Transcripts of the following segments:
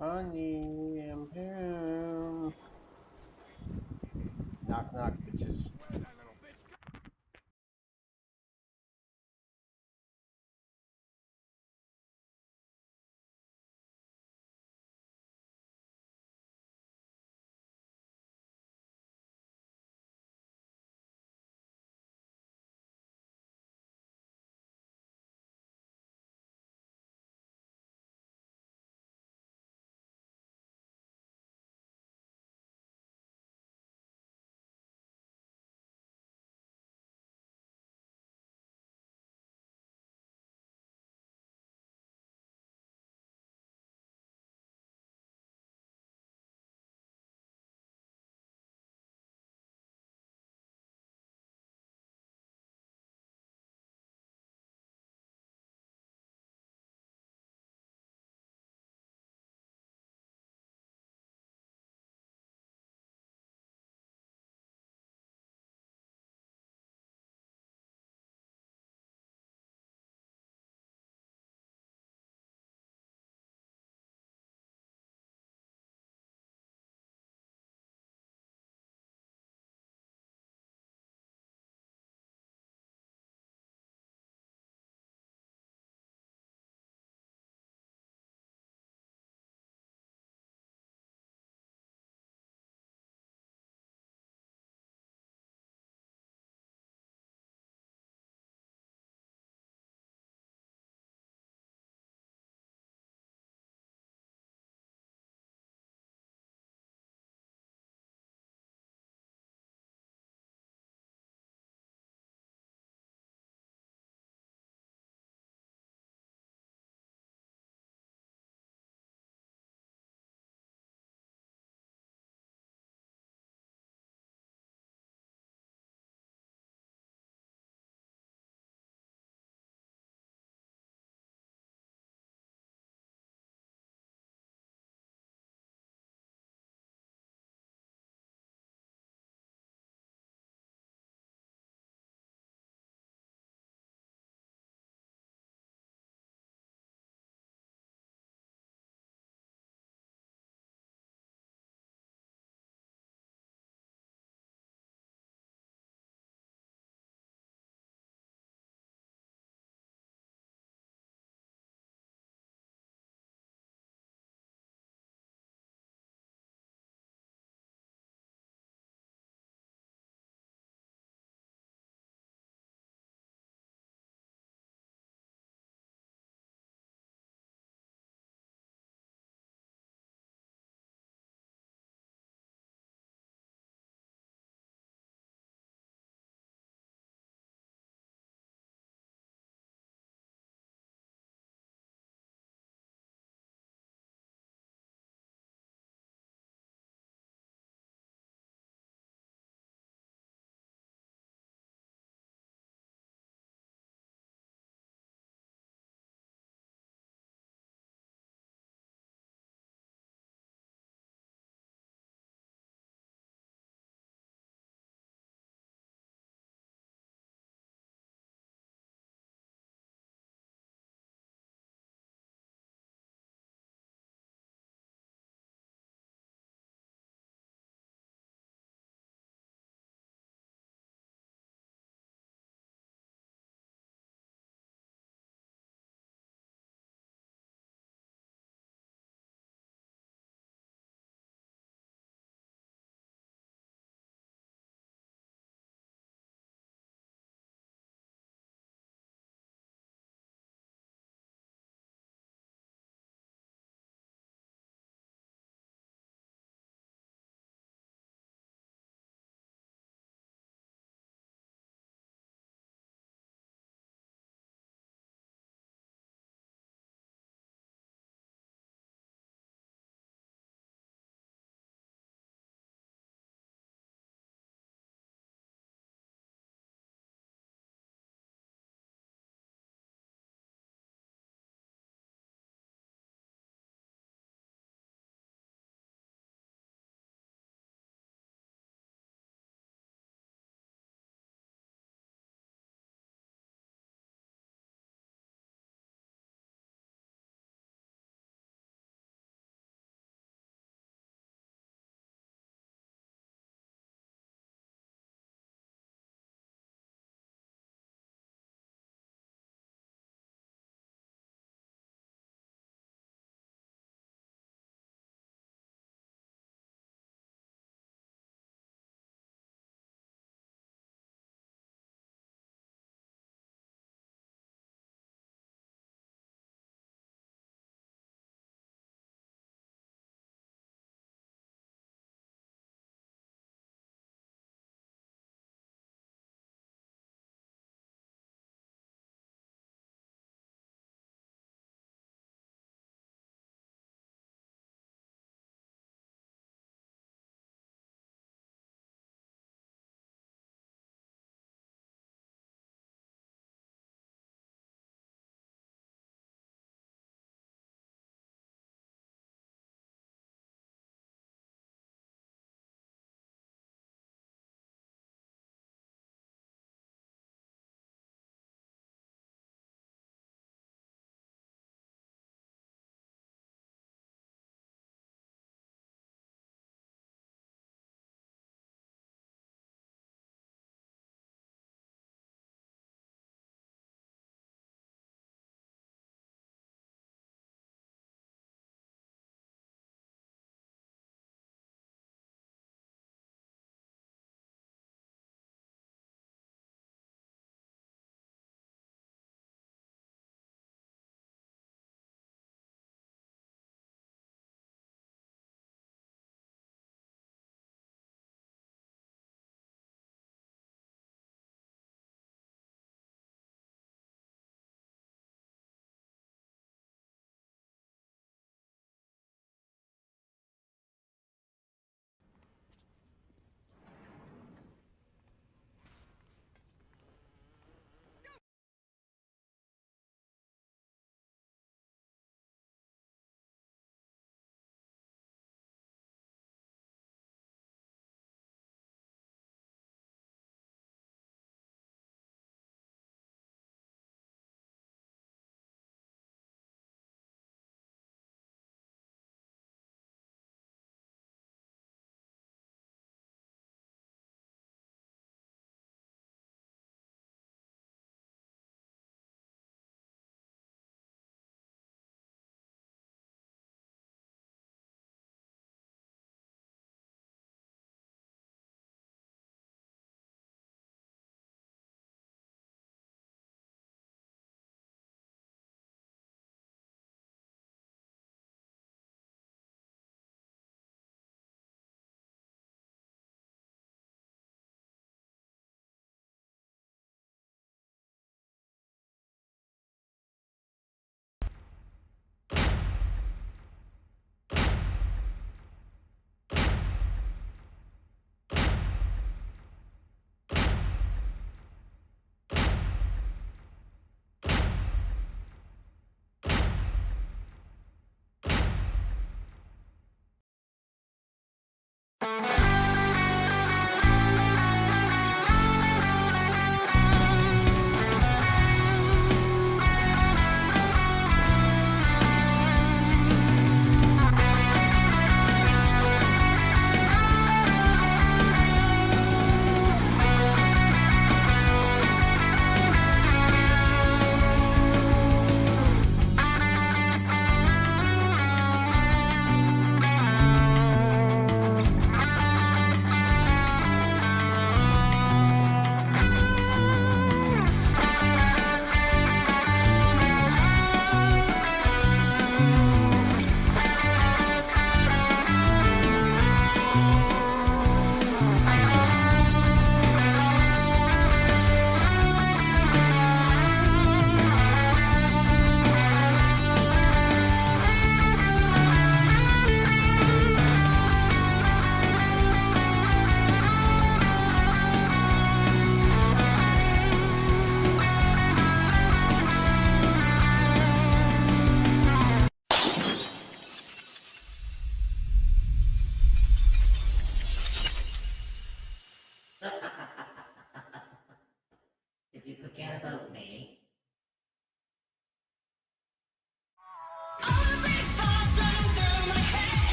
Honey, I'm home. Knock, knock, bitches.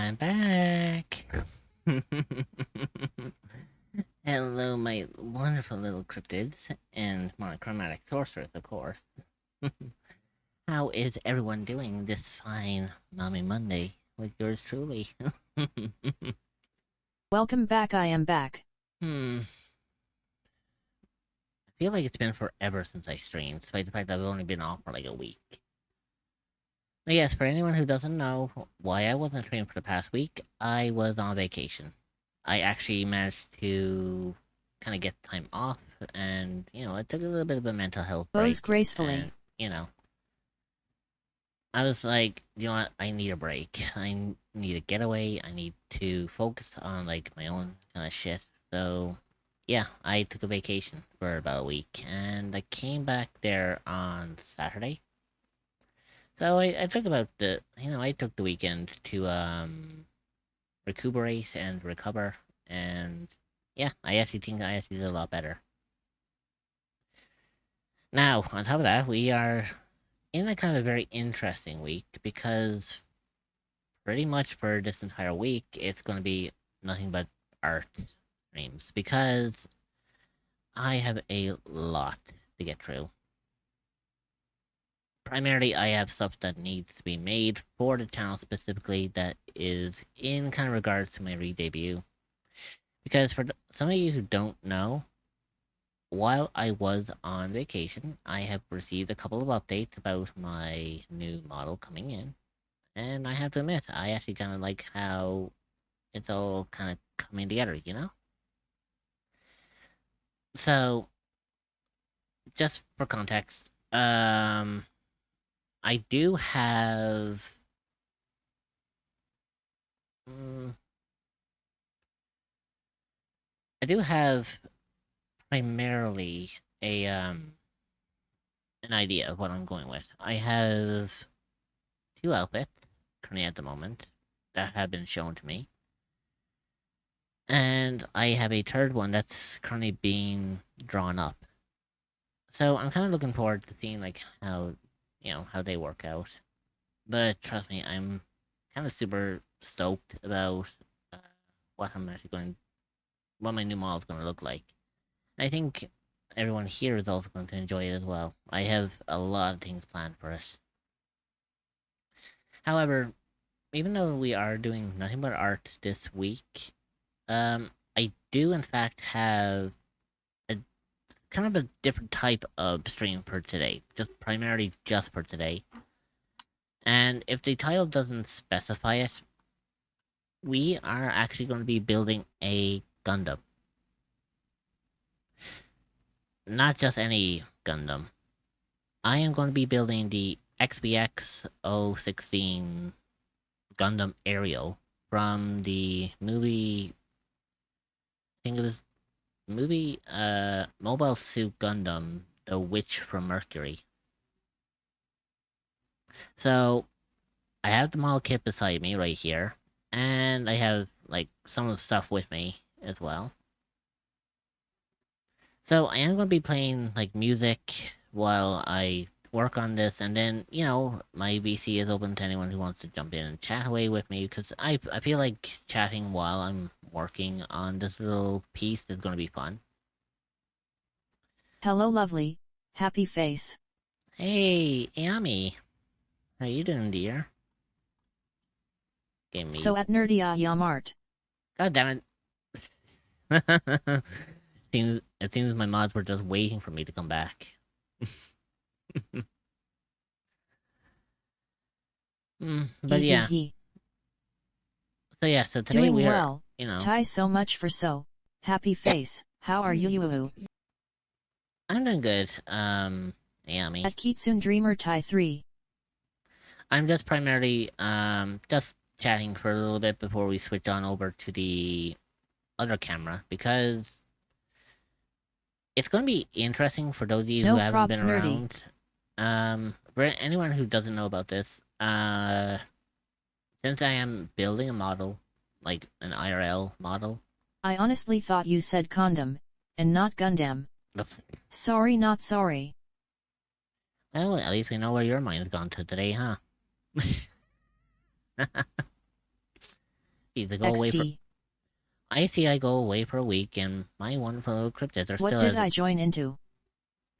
I'm back. Hello, my wonderful little cryptids and monochromatic sorcerers, of course. How is everyone doing this fine Mommy Monday with yours truly? Welcome back, I am back. I feel like it's been forever since I streamed, despite the fact that I've only been off for like a week. But yes, for anyone who doesn't know why I wasn't streaming for the past week, I was on vacation. I actually managed to kind of get time off, and I took a little bit of a mental health Pose break, gracefully. and I was like, you know what, I need a break. I need a getaway. I need to focus on like my own kind of shit. So, yeah, I took a vacation for about a week, and I came back there on Saturday. So I took about I took the weekend to recuperate and recover, and yeah, I actually think I actually did a lot better. Now, on top of that, we are in a kind of a very interesting week because pretty much for this entire week, it's going to be nothing but art streams because I have a lot to get through. Primarily, I have stuff that needs to be made for the channel specifically that is in kind of regards to my re-debut. Because for some of you who don't know, while I was on vacation, I have received a couple of updates about my new model coming in. And I have to admit, I actually kind of like how it's all kind of coming together. So, just for context, I do have. Mm, I do have primarily a an idea of what I'm going with. I have two outfits currently at the moment that have been shown to me. And I have a third one that's currently being drawn up. So I'm kind of looking forward to seeing like how they work out. But trust me, I'm kind of super stoked about uh, what I'm actually going, what my new model is going to look like. And I think everyone here is also going to enjoy it as well. I have a lot of things planned for us. However, even though we are doing nothing but art this week, I do in fact have a kind of a different type of stream for today, just primarily just for today. And if the title doesn't specify it, we are actually going to be building a Gundam. Not just any Gundam. I am going to be building the XBX 016 Gundam Aerial from the movie. I think it was movie Mobile Suit Gundam, The Witch from Mercury. So I have the model kit beside me right here, and I have like some of the stuff with me as well. So I am going to be playing like music while I work on this, and then my VC is open to anyone who wants to jump in and chat away with me because I feel like chatting while I'm working on this little piece is going to be fun. Hello lovely, happy face. Hey, Amy, how you doing, dear? Give me. So at nerdy Yamart. God damn it! It seems my mods were just waiting for me to come back. But Hee hee yeah. hee. So today Doing we are, well. Tai so much for so. Happy face, how are you? I'm doing good, Amy. At Kitsune Dreamer Tai 3. I'm just primarily, just chatting for a little bit before we switch on over to the other camera, because it's going to be interesting for those of you who No haven't been props nerdy. around. For anyone who doesn't know about this, since I am building a model, like an IRL model. I honestly thought you said condom, and not Gundam. Sorry not sorry. Well, at least we know where your mind's gone to today, huh? Geez, I go away for. XD. I see I go away for a week, and my wonderful little cryptids are What still. did I join into?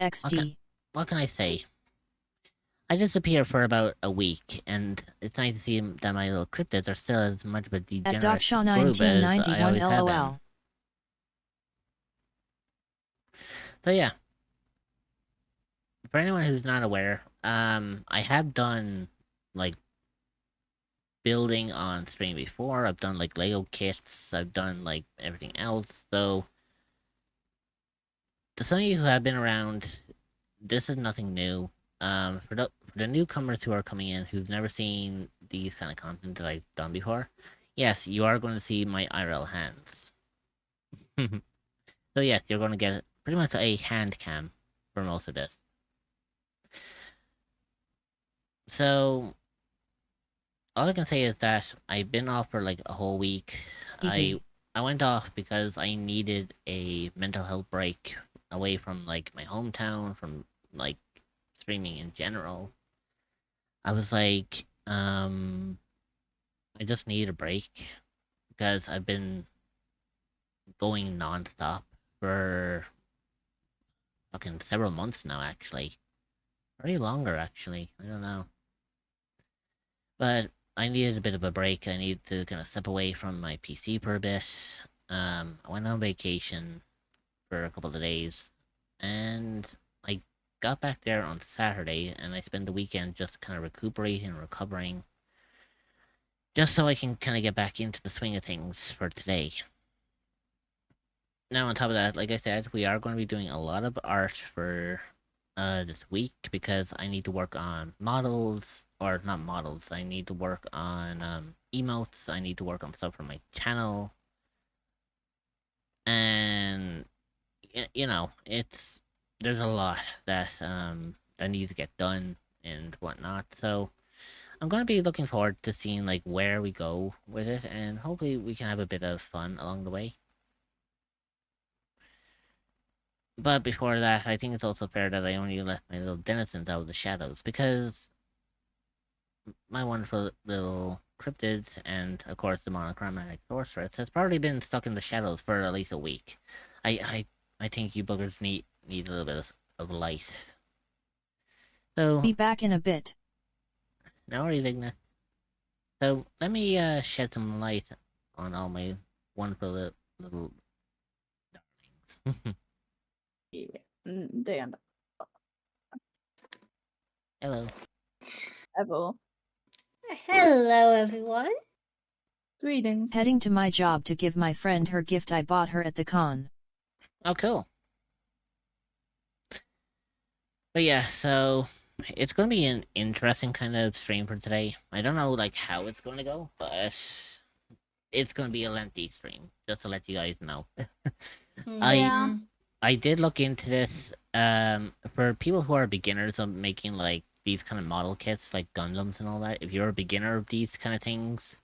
Okay, XD. what can I say? I disappear for about a week, and it's nice to see that my little cryptids are still as much of a At degenerate group as I 1991 always have been. LOL. So yeah, for anyone who's not aware, I have done like building on stream before. I've done like Lego kits. I've done like everything else. So to some of you who have been around, this is nothing new. For the newcomers who are coming in who've never seen these kind of content that I've done before, yes, you are going to see my IRL hands. So yes, you're going to get pretty much a hand cam for most of this. So all I can say is that I've been off for like a whole week. I went off because I needed a mental health break away from like my hometown, from like streaming in general. I was like, I just need a break because I've been going nonstop for fucking several months now, actually. Probably longer, actually. I don't know. But I needed a bit of a break. I needed to kind of step away from my PC for a bit. I went on vacation for a couple of days, and I got back there on Saturday, and I spent the weekend just kind of recuperating and recovering, just so I can kind of get back into the swing of things for today. Now, on top of that, like I said, we are going to be doing a lot of art for this week because I need to work on models, or not models. I need to work on emotes. I need to work on stuff for my channel, and you know, there's a lot that I need to get done and whatnot. So I'm gonna be looking forward to seeing like where we go with it, and hopefully we can have a bit of fun along the way. But before that, I think it's also fair that I only let my little denizens out of the shadows because my wonderful little cryptids and, of course, the monochromatic sorceress has probably been stuck in the shadows for at least a week. I think you buggers need a little bit of light. So Be back in a bit. no worries, Ignis. So let me shed some light on all my wonderful little darlings. Yeah. Damn. Hello. Evel. Hello, everyone. Greetings. Heading to my job to give my friend her gift I bought her at the con. Oh, cool. But yeah, so it's going to be an interesting kind of stream for today. I don't know like how it's going to go, but it's going to be a lengthy stream, just to let you guys know. Yeah. I did look into this. For people who are beginners of making like these kind of model kits, like Gundams and all that, if you're a beginner of these kind of things,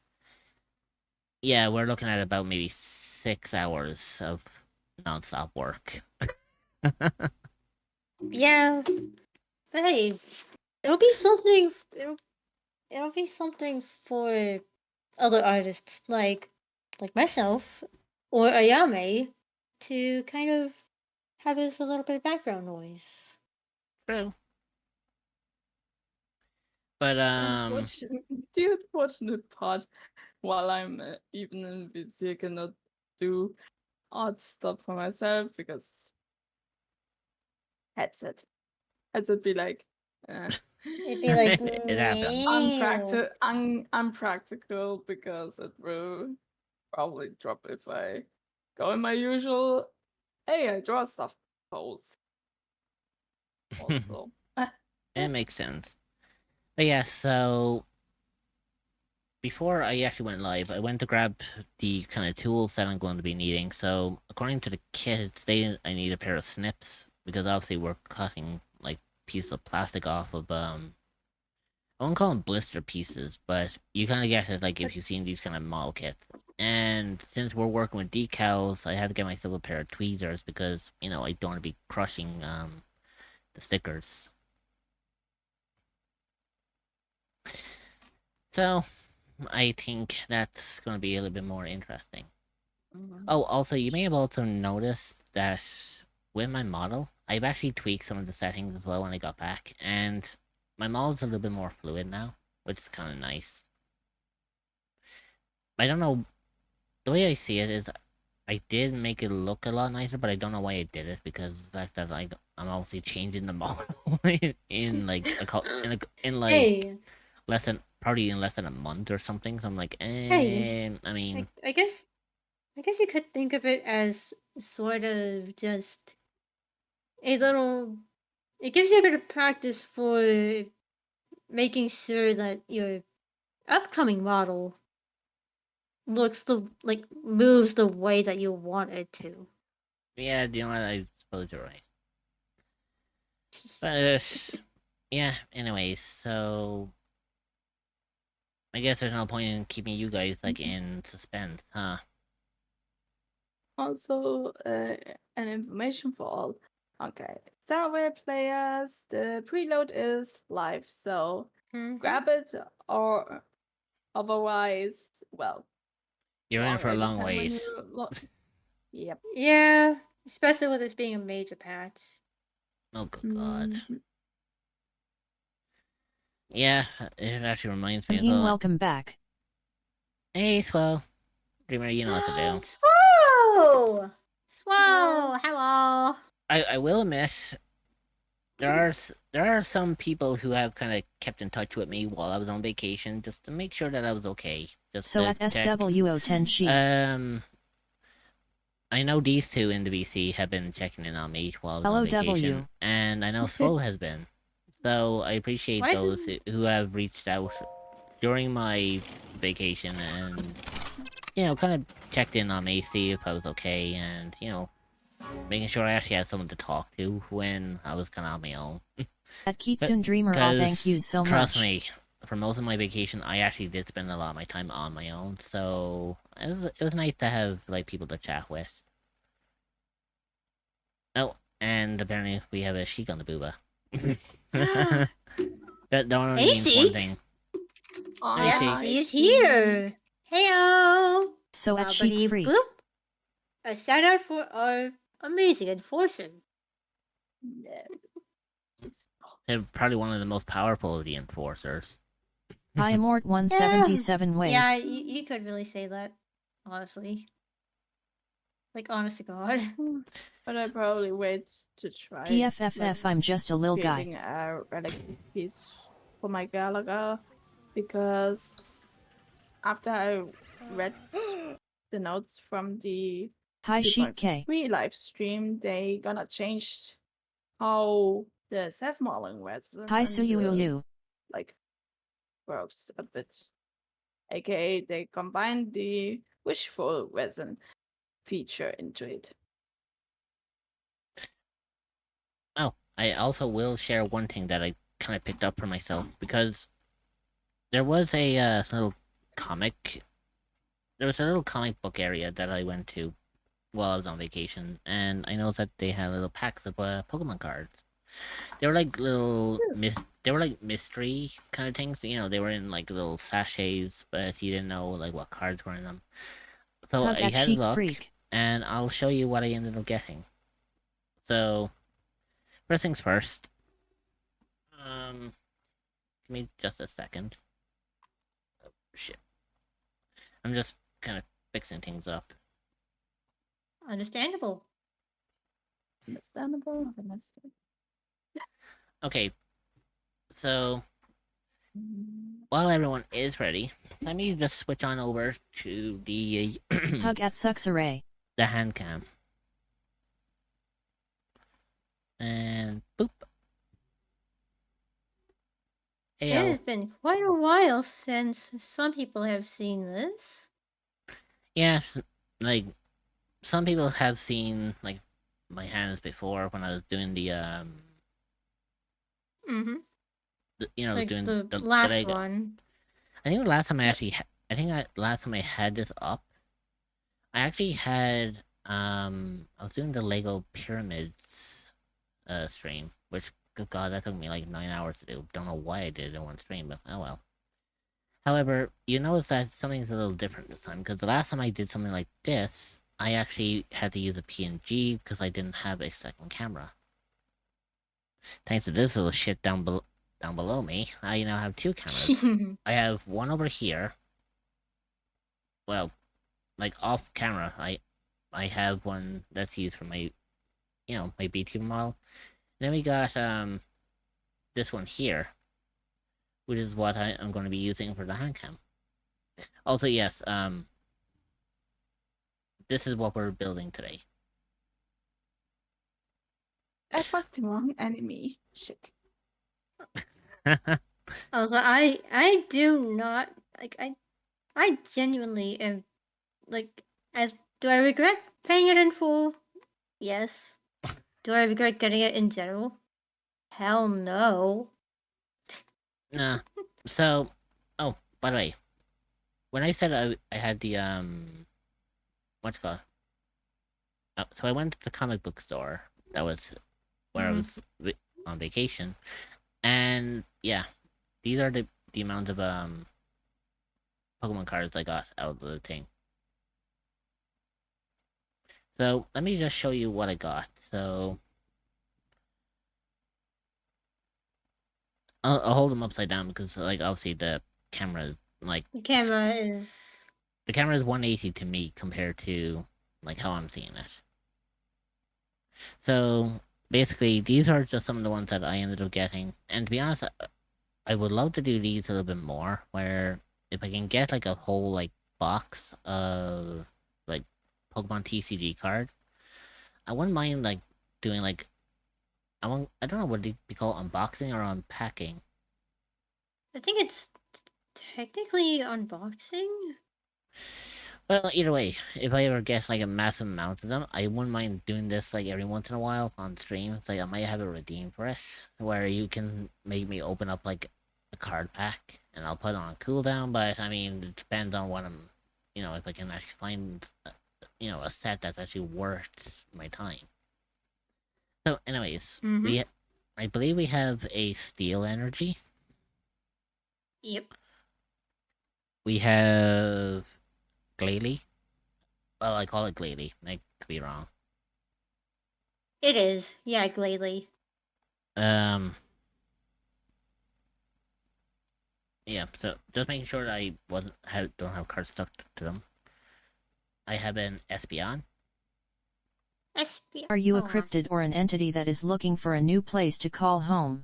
yeah, we're looking at about maybe 6 hours of nonstop work. Yeah. But hey, it'll be something. It'll be something for other artists like myself or Ayame to kind of have as a little bit of background noise. True. But The unfortunate part, while I'm even in VC, I cannot do art stuff for myself because headset be like, It'd be like it happens. unpractical because it will probably drop if I go in my usual. Hey, I draw stuff pose. Also, It makes sense. But yeah, so before I actually went live, I went to grab the kind of tools that I'm going to be needing. So according to the kit, it's saying I need a pair of snips because obviously we're cutting like pieces of plastic off of I won't call them blister pieces, but you kind of get it like if you've seen these kind of model kits. And since we're working with decals, I had to get myself a pair of tweezers because I don't want to be crushing the stickers. So I think that's going to be a little bit more interesting. Mhm. Oh, also, you may have also noticed that with my model, I've actually tweaked some of the settings as well when I got back, and my model's a little bit more fluid now, which is kind of nice. I don't know, the way I see it is I did make it look a lot nicer, but I don't know why I did it, because the fact that like I'm obviously changing the model in like in like Hey, probably in less than a month or something. So I'm like, hey. I mean, I guess you could think of it as sort of just a little. It gives you a bit of practice for making sure that your upcoming model moves the way that you want it to. yeah, you know what? I suppose you're right. But yeah. Anyways, so I guess there's no point in keeping you guys like in suspense, huh? Also, an information for all. Okay, Starware players, the preload is live, so grab it, or otherwise, well, you You're in for a already long can when wait. you. Yep. Yeah, especially with this being a major patch. Oh good god. Mhm. Yeah, it actually reminds me as Heen, well. welcome back. Hey, Swell. Dreamer, you know what to do. Swole! Well, Swole! Hello! I will admit, there are some people who have kind of kept in touch with me while I was on vacation just to make sure that I was okay. Just So to at check. SWO10 sheet. I know these two in the BC have been checking in on me while I was on vacation, LOW. and I know Swole has been. So I appreciate Why those didn't. who have reached out during my vacation and kind of checked in on me, see if I was okay, and making sure I actually had someone to talk to when I was kind of on my own. At Kitsune Dreamer, all thank you so Trust much. me, for most of my vacation, I actually did spend a lot of my time on my own, so it was nice to have like people to chat with. Oh, and apparently we have a Sheik on the booba. That only Hey, means one Seek! thing. Hey, Yep, Sheik. Hi, she's Steve. here! Heyo! So at Chic Bobbity Freak. boop! A shout out for our amazing enforcer. Yeah. They're probably one of the most powerful of the enforcers. Hi Mort 177 wait. Yeah, you could really say that, honestly. Like, honest to God. But I probably wait to try PFFF, I'm just a little guy. creating a relic piece for my Galaga because after I read the notes from the Hi Chic K. 3.3 live stream, they gonna change how the self-modeling resin Hi and Suyulu. like works a bit. AKA they combine the wishful resin feature into it. Oh, I also will share one thing that I kind of picked up for myself because there was a little comic. There was a little comic book area that I went to while I was on vacation, and I noticed that they had little packs of Pokemon cards. They were like They were like mystery kind of things. They were in like little sachets, but you didn't know like what cards were in them. So Hug I at had a Chic look, Freak. and I'll show you what I ended up getting. So first things first. Give me just a second. Oh shit! I'm just kind of fixing things up. Understandable. Understandable. Understand. Okay, so Mm. while everyone is ready, let me just switch on over to the Hug at Suxaray. the hand cam. And boop. It Heyo. has been quite a while since some people have seen this. Yes, like some people have seen like my hands before when I was doing Mm-hmm. Like doing the the last Lego. one. I think the last time last time I had this up, I actually had I was doing the Lego pyramids stream, which good god that took me like 9 hours to do. Don't know why I did it in one stream, but oh well. However, you notice that something's a little different this time, because the last time I did something like this, I actually had to use a PNG because I didn't have a second camera. Thanks to this little shit down below me, I now have two cameras. I have one over here. Well, like off camera, I have one that's used for my, my BT model. And then we got this one here, which is what I'm going to be using for the hand cam. Also, yes, this is what we're building today. That was the wrong enemy. Shit. Also, I do not like I genuinely am like as do I regret paying it in full? Yes. Do I regret getting it in general? Hell no. Nah. So, oh, by the way, when I said I had the what's it called? So I went to the comic book store. That was where I was on vacation, and yeah, these are the amount of Pokemon cards I got out of the thing. So let me just show you what I got. So I'll hold them upside down because, like, obviously the camera, like, The camera is 180 to me compared to like how I'm seeing it. So basically, these are just some of the ones that I ended up getting. And to be honest, I would love to do these a little bit more. Where if I can get like a whole like box of like Pokemon TCG card, I wouldn't mind like doing like I don't know what they call unboxing or unpacking. I think it's technically unboxing. Well, either way, if I ever get like a massive amount of them, I wouldn't mind doing this like every once in a while on stream. It's like I might have a redeem for it, where you can make me open up like a card pack, and I'll put it on cooldown. But I mean, it depends on what I'm, if I can actually find, a set that's actually worth my time. So, anyways, I believe we have a Steel Energy. Yep. We have Glalie. Well, I call it Glalie. I could be wrong. It is. Yeah, Glalie. Yeah, so just making sure that I don't have cards stuck to them. I have an Espeon. Are you a cryptid or an entity that is looking for a new place to call home?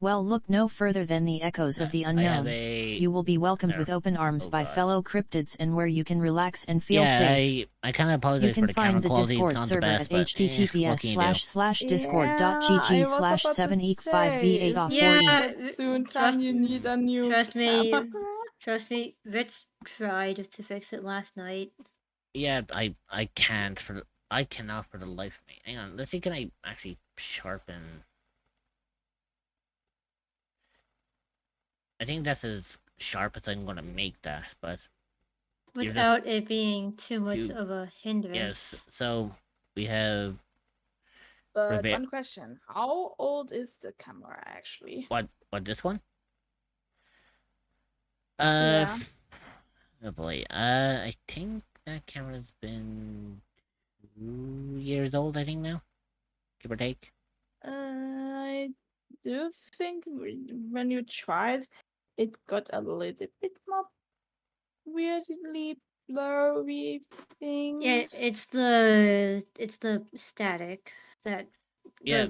Well, look no further than the echoes of the unknown. You will be welcomed with open arms by fellow cryptids and where you can relax and feel safe. I kind of apologize for the camera quality. You It's can not find the the Discord best, server at https://discord.gg/7eek5v8off40. Yeah, Trust me. camera. Trust me. Rich tried to fix it last night. Yeah, I cannot for the life of me. Hang on, let's see. Can I actually sharpen? I think that's as sharp as I'm gonna make that, but without it being too much of a hindrance. Yes. So we have. But one question: how old is the camera actually? What this one? Yeah. Oh boy. I think that camera's been 2 years old. I think now, give or take. I do think when you tried, it got a little bit more weirdly blurry thing. Yeah, it's the static that. Yeah,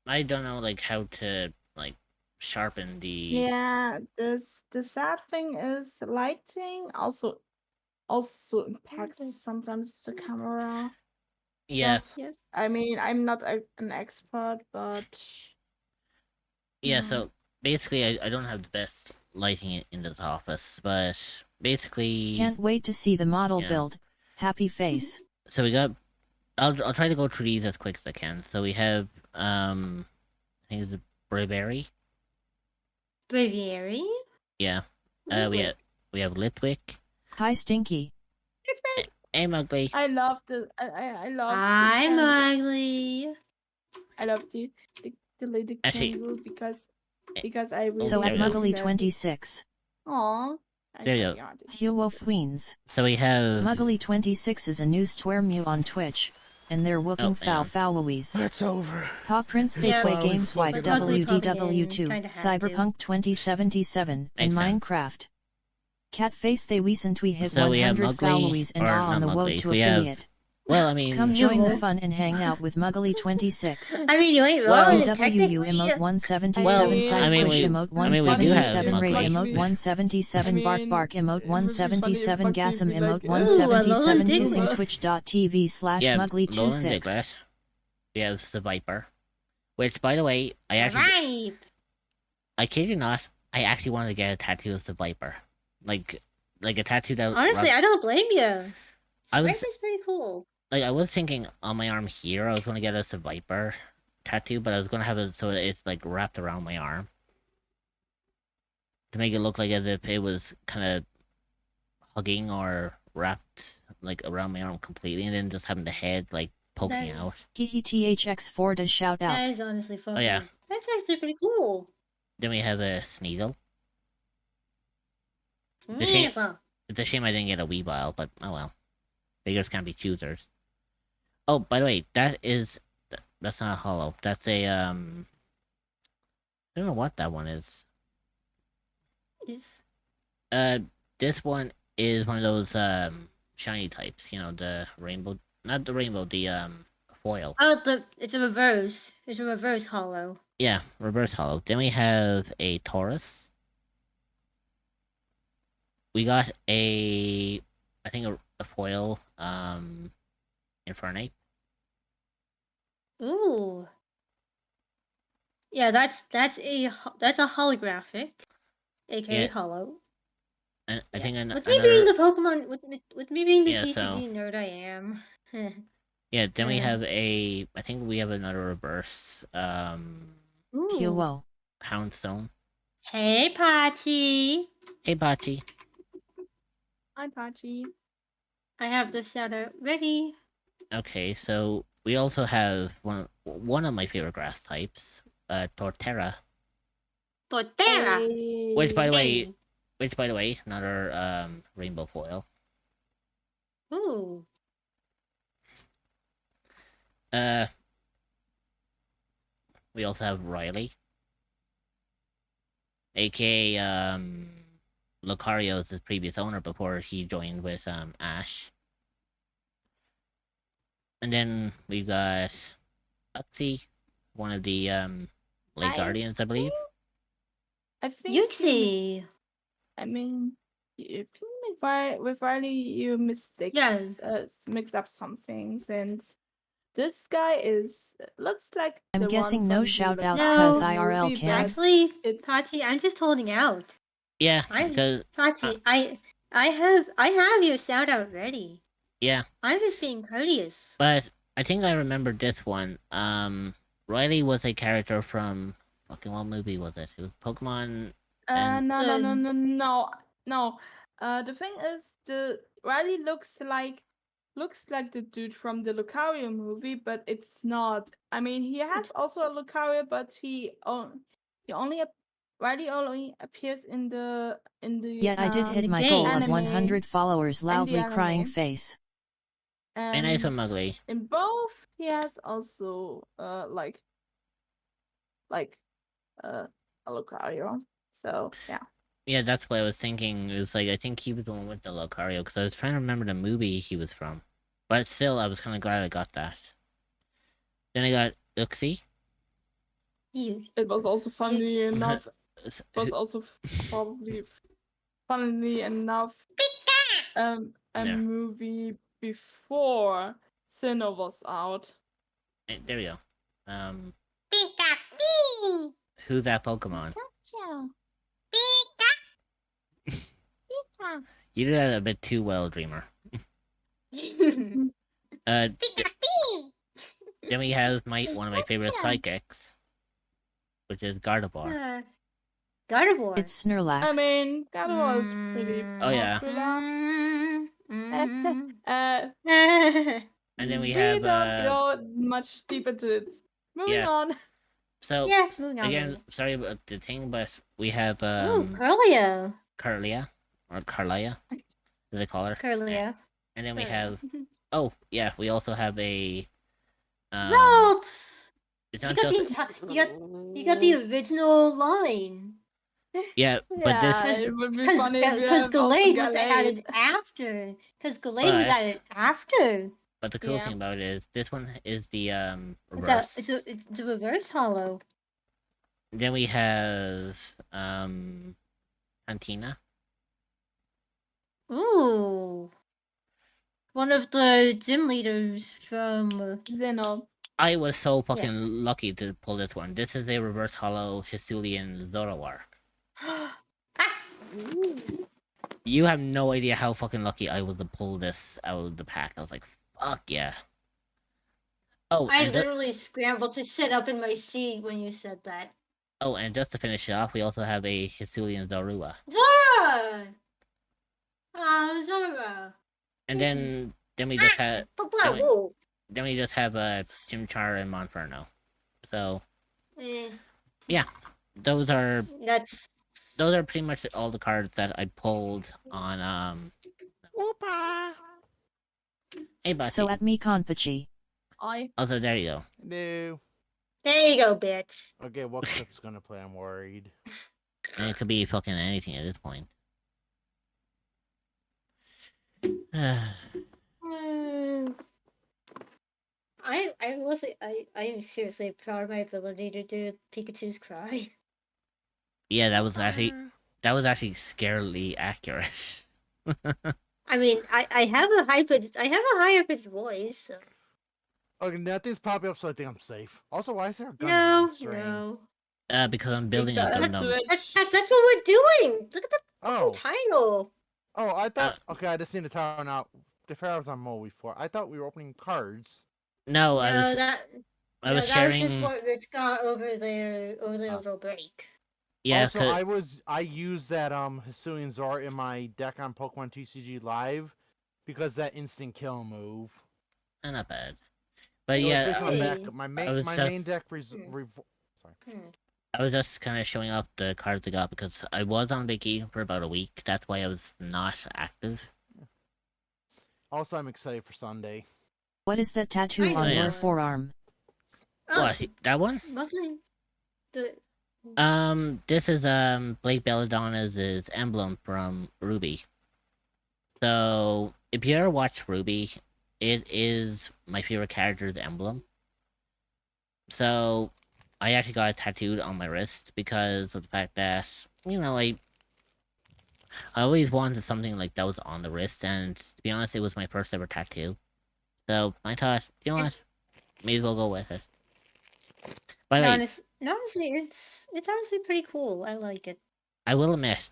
I don't know like how to like sharpen the. Yeah, the sad thing is lighting also impacts sometimes the camera. Yeah. Stuff. I mean, I'm not an expert, but yeah. So basically, I don't have the best lighting in this office, but basically. Can't wait to see the model build. Happy face. So we got. I'll try to go through these as quick as I can. So we have I think it's a Braviary. Braviary? Yeah. We have Litwick. Hi Stinky. Hey Mugly. I love the I love. Hi Mugly. I love the lady kangaroo because I really. So at Mugly 26. Aw. There you go. Huofweens. So we have... Muggly26 is a new Stwermu on Twitch, and they're wooking foul fowawies. That's over. Paw Prince they Yeah, play Sorry, games like fucking WDW2, kinda had to. Cyberpunk 2077, and Makes sense. Minecraft. Catface they recently hit So we have 100 Mugly, fowawies and or on not the woad Mugly, to we have... affiliate. Well, I mean... Come join the Nibble. fun and hang out with Muggly26. I mean, you ain't Well- wrong, WU technically. emote 177 Well, flash I mean, push we- emote I mean, we do have 177 rate Mugly. emote 177 bark bark emote it would be funny if 177 Mugly gasm be like, emote "Ooh, a 177 Lolan kissing Diglett." twitch.tv/muggly26. Yeah, Roland Diglett. We have the Viper. Which, by the way, Right. I kid you not, I actually wanted to get a tattoo of the Viper. Like a tattoo that... Honestly, I don't blame you. I was- Viper's pretty cool. Like, I was thinking on my arm here, I was going to get us a Viper tattoo, but I was going to have it so it's, like, wrapped around my arm. To make it look like as if it was kind of hugging or wrapped, like, around my arm completely, and then just having the head, like, poking Nice. out. THX4 does shout out. That is honestly fun. Oh, yeah. That's actually pretty cool. Then we have a Sneasel. The shame- Sneasel. It's a shame I didn't get a Weebile, but oh well. Beggars can't be choosers. Oh, by the way, that's not a hollow. That's a, I don't know what that one is. Is- This one is one of those, shiny types. You know, the rainbow... Not the rainbow, the, foil. Oh, it's a reverse. It's a reverse hollow. Yeah, reverse hollow. Then we have a Taurus. We got I think a foil, Infernape. Ooh. Yeah, that's a holographic, aka Yeah. hollow. And I Yeah. think With me being the Pokemon, with me being the Yeah, TCG so- nerd I am. Yeah, then we Yeah. have I think we have another reverse, Ooh. Huo. Houndstone. Hey, Patty. Hey, Bachi. Hi, Pachi. I have the shout out ready. Okay, so we also have one of my favorite grass types, Torterra. Torterra. Which, by the Hey. way, another rainbow foil. Ooh. We also have Riley, aka Lucario's his previous owner before he joined with Ash. And then we got Uxie, one of the Lake I Guardians, I believe. I think Yuxi. I mean, if you with Riley, you Yes. mix up some things, and this guy looks like I'm the one guessing no from the shout outs No. cause Lucario IRL movie, can't. but Actually, it's Patty, I'm just holding out. Yeah, I'm- because Patty, I have your shout out ready. yeah, I'm just being courteous. but I think I remember this one. Riley was a character from fucking what movie was it? It was Pokemon. And- no. The thing is, the Riley looks like the dude from the Lucario movie, but it's not. I mean, he has also a Lucario, but Riley only appears in the Yet I did hit the my game. goal of anime 100 followers loudly anime. crying face. And I saw Mugly. in both he has also a Lucario. So yeah. Yeah, that's what I was thinking. It was like I think he was the one with the Lucario because I was trying to remember the movie he was from. But still, I was kind of glad I got that. Then I got Uxie. You. It was also funnily Yes. enough. Was also probably funnily enough a Yeah. movie before Sinnoh was out. There we go. Pika-pee! Who's that Pokemon? You did that a bit too well, Dreamer. Pika! Pika-pee! Then we have one of my favorite psychics, which is Gardevoir. Gardevoir. It's Snorlax. I mean, that was pretty Oh, yeah. popular. Mm. And then we We have don't go much deeper to it. Moving yeah. on. So Yeah, moving on. again, sorry about the thing, but we have Ooh, Curlio. Carlia, or Carlia, as they call her. Carlia. And then we have. Oh yeah, we also have a. Ralts! It's You not got the just. entire. You got the original line. Yeah, but this. Yeah, it would be funny if you Because have also Gallade was Gallade. added after. Because Gallade was added after. But the cool Yeah. thing about it is this one is the It's reverse. it's a reverse hollow. Then we have Cantina. Ooh. One of the gym leaders from Zeno. I was so fucking lucky to pull this one. This is a reverse hollow Hisulian Zoroark. You have no idea how fucking lucky I was to pull this out of the pack. I was like, fuck yeah. Oh, I literally scrambled to sit up in my seat when you said that. Oh, and just to finish it off, we also have a Hisulian Zorua. Zora! Oh, Zora. And then we just have then we just have Chimchar and Monferno. So yeah, those are pretty much all the cards that I pulled on Whoopa. Hey, Bati. So at me Konpachi. Also, there you go. No. There you go, bitch. Okay, what clip's gonna play? I'm worried. And it could be fucking anything at this point. I am seriously proud of my ability to do Pikachu's cry. Yeah, that was actually scarily accurate. I mean, I have a higher pitched voice. So. Okay, nothing's popping up, so I think I'm safe. Also, why is there a gun No. Because I'm building a Gundam. That's what we're doing. Look at the title. Oh, I thought. Okay, I just seen the title now. The fair was on Mo before. I thought we were opening cards. No, I was sharing. That was just what Rich got over the little break. Yeah. Also, I used that Hisuian Zora in my deck on Pokemon TCG Live because that instant kill move. Not bad. But yeah, my main deck. Sorry. I was just kind of showing off the cards I got because I was on vacation for about a week. That's why I was not active. Also, I'm excited for Sunday. What is that tattoo on your forearm? What? That one? This is Blake Belladonna's emblem from Ruby. So if you ever watch Ruby, it is my favorite character's emblem. So I actually got it tattooed on my wrist because of the fact that, I always wanted something like that was on the wrist, and to be honest, it was my first ever tattoo. So I thought, you know what, may as well go with it. By the way, honestly, it's honestly pretty cool. I like it. I will admit,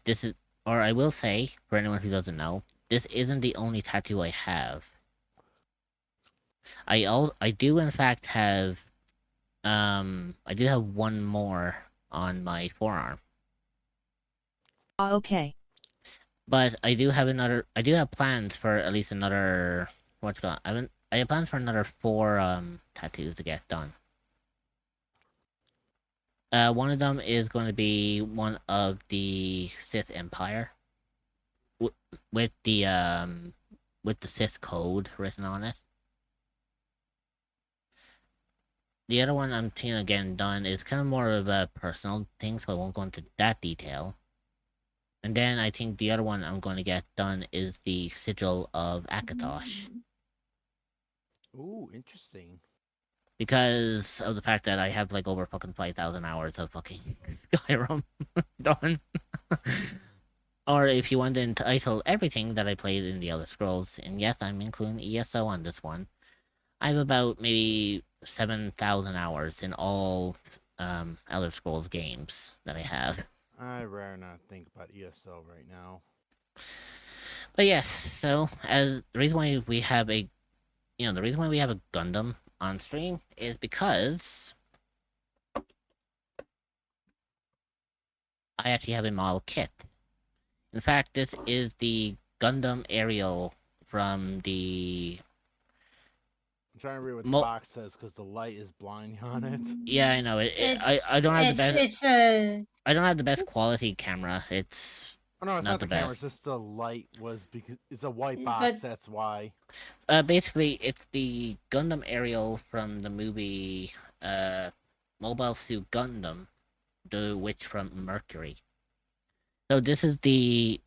I will say, for anyone who doesn't know, this isn't the only tattoo I have. I do in fact have, I do have one more on my forearm. Okay. But I do have plans for at least another, I have plans for another 4 tattoos to get done. One of them is going to be one of the Sith Empire, with the Sith code written on it. The other one I'm thinking of getting done is kind of more of a personal thing, so I won't go into that detail. And then I think the other one I'm going to get done is the Sigil of Akatosh. Ooh, interesting. Because of the fact that I have like over fucking 5,000 hours of fucking Skyrim done. Or if you want to entitle everything that I played in the Elder Scrolls, and yes, I'm including ESO on this one, I have about maybe 7,000 hours in all Elder Scrolls games that I have. I'd rather not think about ESO right now. But yes, so the reason why we have a Gundam on stream is because I actually have a model kit. In fact, this is the Gundam Aerial from the... I'm trying to read what the box says because the light is blinding on it. Yeah, I know. I don't have the best. I don't have the best quality camera. It's Oh no, it's not not the the camera. best. It's just the light was because it's a white box. That's why. Basically, it's the Gundam aerial from the movie Mobile Suit Gundam, the Witch from Mercury. So this is the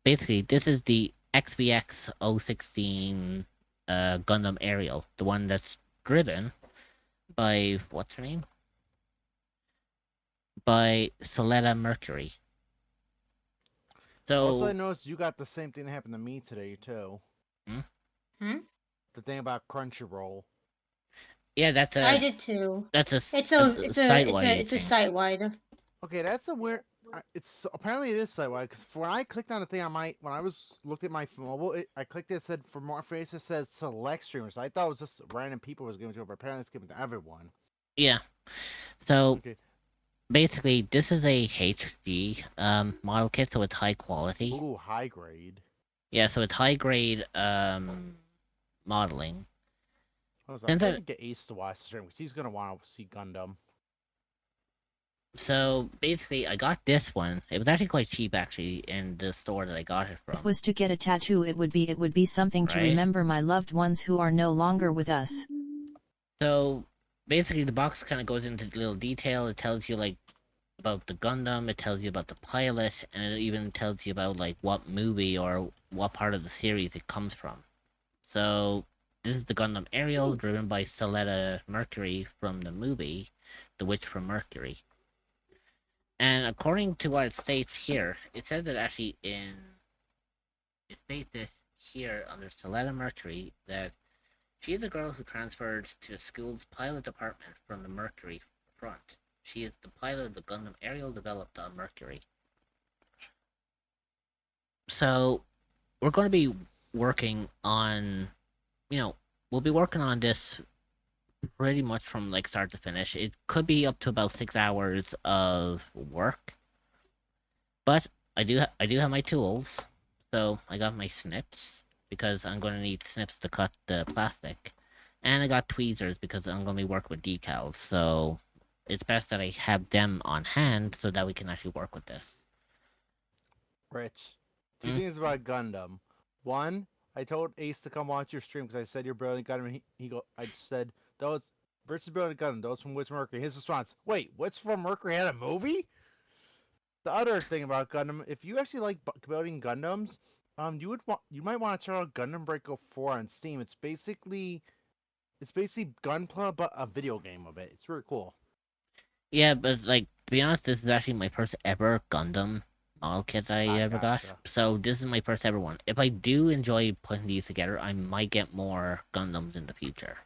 XVX 016 Gundam aerial, the one that's driven by what's her name? By Soletta Mercury. So also, I noticed you got the same thing that happened to me today too. Hmm? The thing about Crunchyroll. Yeah, I did too. That's It's a site wide a thing. site wide. Okay, that's a weird. It's apparently it is site wide because when I clicked on the thing on my when I was looked at my mobile, I clicked it, it said for more information it said select streamers. I thought it was just random people was giving to it, but apparently it's given to everyone. Yeah. So Okay. basically, this is a HG model kit, so it's high quality. Ooh, high grade. Yeah, so it's high grade modeling. I'm trying to get Ace to watch the stream because he's gonna want to see Gundam. So basically, I got this one. It was actually quite cheap, actually, in the store that I got it from. If it was to get a tattoo, it would be something to remember my loved ones who are no longer with us. So basically, the box kind of goes into little detail. It tells you like about the Gundam. It tells you about the pilot, and it even tells you about like what movie or what part of the series it comes from. So this is the Gundam aerial, driven by Soletta Mercury from the movie The Witch from Mercury. And according to what it states here, it says that actually it states this here under Soletta Mercury that she is a girl who transferred to the school's pilot department from the Mercury front. She is the pilot of the Gundam aerial developed on Mercury. So we're going to be working on, we'll be working on this pretty much from like start to finish. It could be up to about 6 hours of work, but I do have my tools. So I got my snips because I'm going to need snips to cut the plastic, and I got tweezers because I'm going to be working with decals. So it's best that I have them on hand so that we can actually work with this. Rich, two things about Gundam. One, I told Ace to come watch your stream because I said you're building Gundam. I said those Rich is building Gundam. Those from Witch Mercury. His response: Wait, Witch from Mercury had a movie? The other thing about Gundam, if you actually like building Gundams, you might want to check out Gundam Breaker 4 on Steam. It's basically Gunpla but a video game of it. It's really cool. Yeah, but like to be honest, this is actually my first ever Gundam model kit I ever got. So this is my first ever one. If I do enjoy putting these together, I might get more Gundams in the future.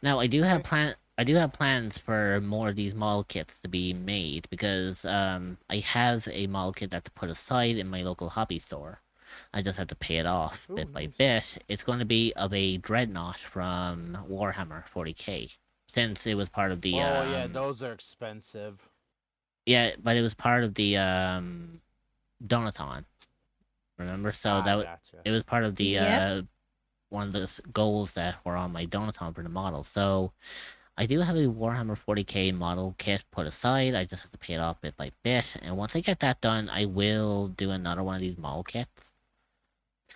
Now I do have plans for more of these model kits to be made because I have a model kit that's put aside in my local hobby store. I just have to pay it off bit by bit. It's going to be of a Dreadnought from Warhammer 40k, since it was part of the. Oh yeah, those are expensive. Yeah, but it was part of the Donathon. Remember? So it was part of the one of the goals that were on my Donathon for the model. So I do have a Warhammer 40k model kit put aside. I just have to pay it off bit by bit, and once I get that done, I will do another one of these model kits.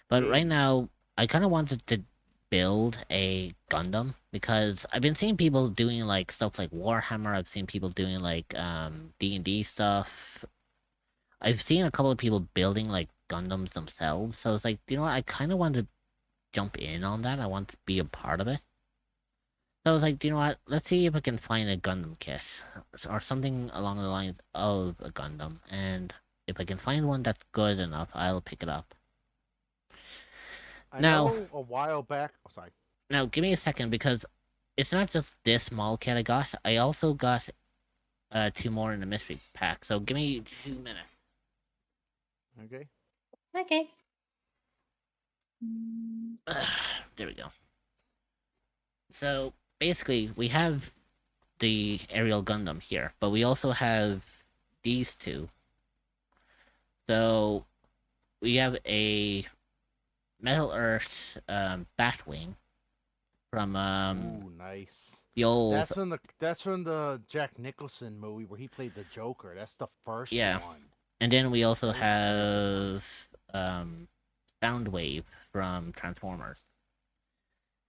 But right now, I kind of wanted to build a Gundam because I've been seeing people doing like stuff like Warhammer. I've seen people doing like D&D stuff. I've seen a couple of people building like Gundams themselves. So it's like, you know what? I kind of want to jump in on that. I want to be a part of it. So I was like, you know what? Let's see if I can find a Gundam kit or something along the lines of a Gundam. And if I can find one that's good enough, I'll pick it up. I know a while back. Oh, sorry. Now, give me a second because it's not just this small kit I got. I also got 2 more in the mystery pack. So give me 2 minutes. Okay. Okay. There we go. So basically, we have the aerial Gundam here, but we also have these two. So we have a Metal Earth Batwing from Ooh, nice. The old. That's from the Jack Nicholson movie where he played the Joker. That's the first one. And then we also have Soundwave from Transformers.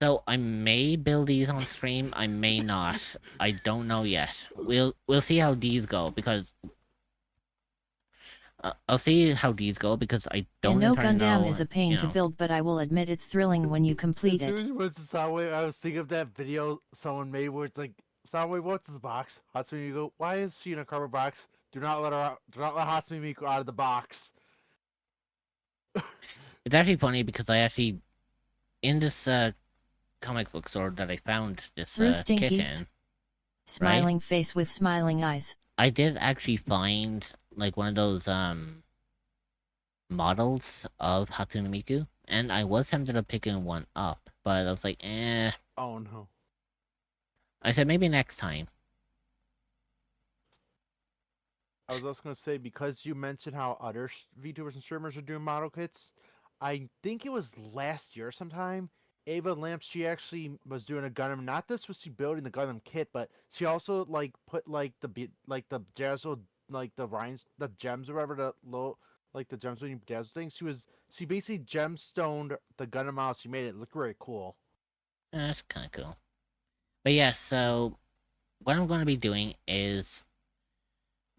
So I may build these on stream, I may not. I don't know yet. We'll see how these go, because I'll see how these go, because I don't entirely know. Gundam is a pain to build, but I will admit it's thrilling when you complete it. As soon it. as you went to Soundwave, I was thinking of that video someone made where it's like, Soundwave, what's in the box? Hatsune, you go, why is she in a cardboard box? Do not let Hatsune Miku out of the box. It's actually funny, because I actually, in this comic book store that I found this kitten, smiling face with smiling eyes, I did actually find like one of those models of Hatsune Miku, and I was tempted to picking one up, but I was like, eh. Oh no. I said maybe next time. I was also going to say, because you mentioned how other VTubers and streamers are doing model kits, I think it was last year sometime, Ava Lamp, she actually was doing a Gundam. Not this was she building the Gundam kit, but she also like put like the Bedazzle, like the rhines, the gems or whatever, the low, like the gems when you bedazzle things. She basically gemstoned the Gundam model. She made it look really cool. That's kind of cool. But yeah, so what I'm going to be doing is,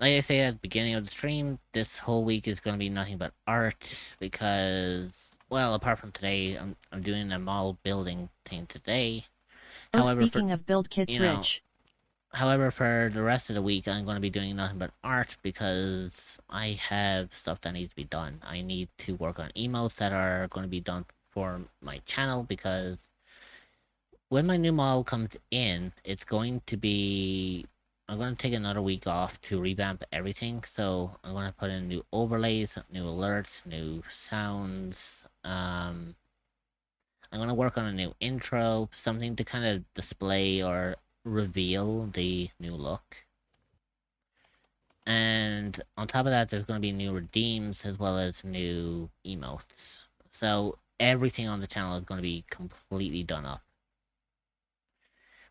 like I say at the beginning of the stream, this whole week is going to be nothing but art, because, well, apart from today, I'm doing a mall building thing today. However, speaking of build kits, Rich. However, for the rest of the week, I'm going to be doing nothing but art, because I have stuff that needs to be done. I need to work on emotes that are going to be done for my channel, because when my new model comes in, it's going to be... I'm going to take another week off to revamp everything, so I'm going to put in new overlays, new alerts, new sounds. I'm going to work on a new intro, something to kind of display or reveal the new look. And on top of that, there's going to be new redeems as well as new emotes. So everything on the channel is going to be completely done up.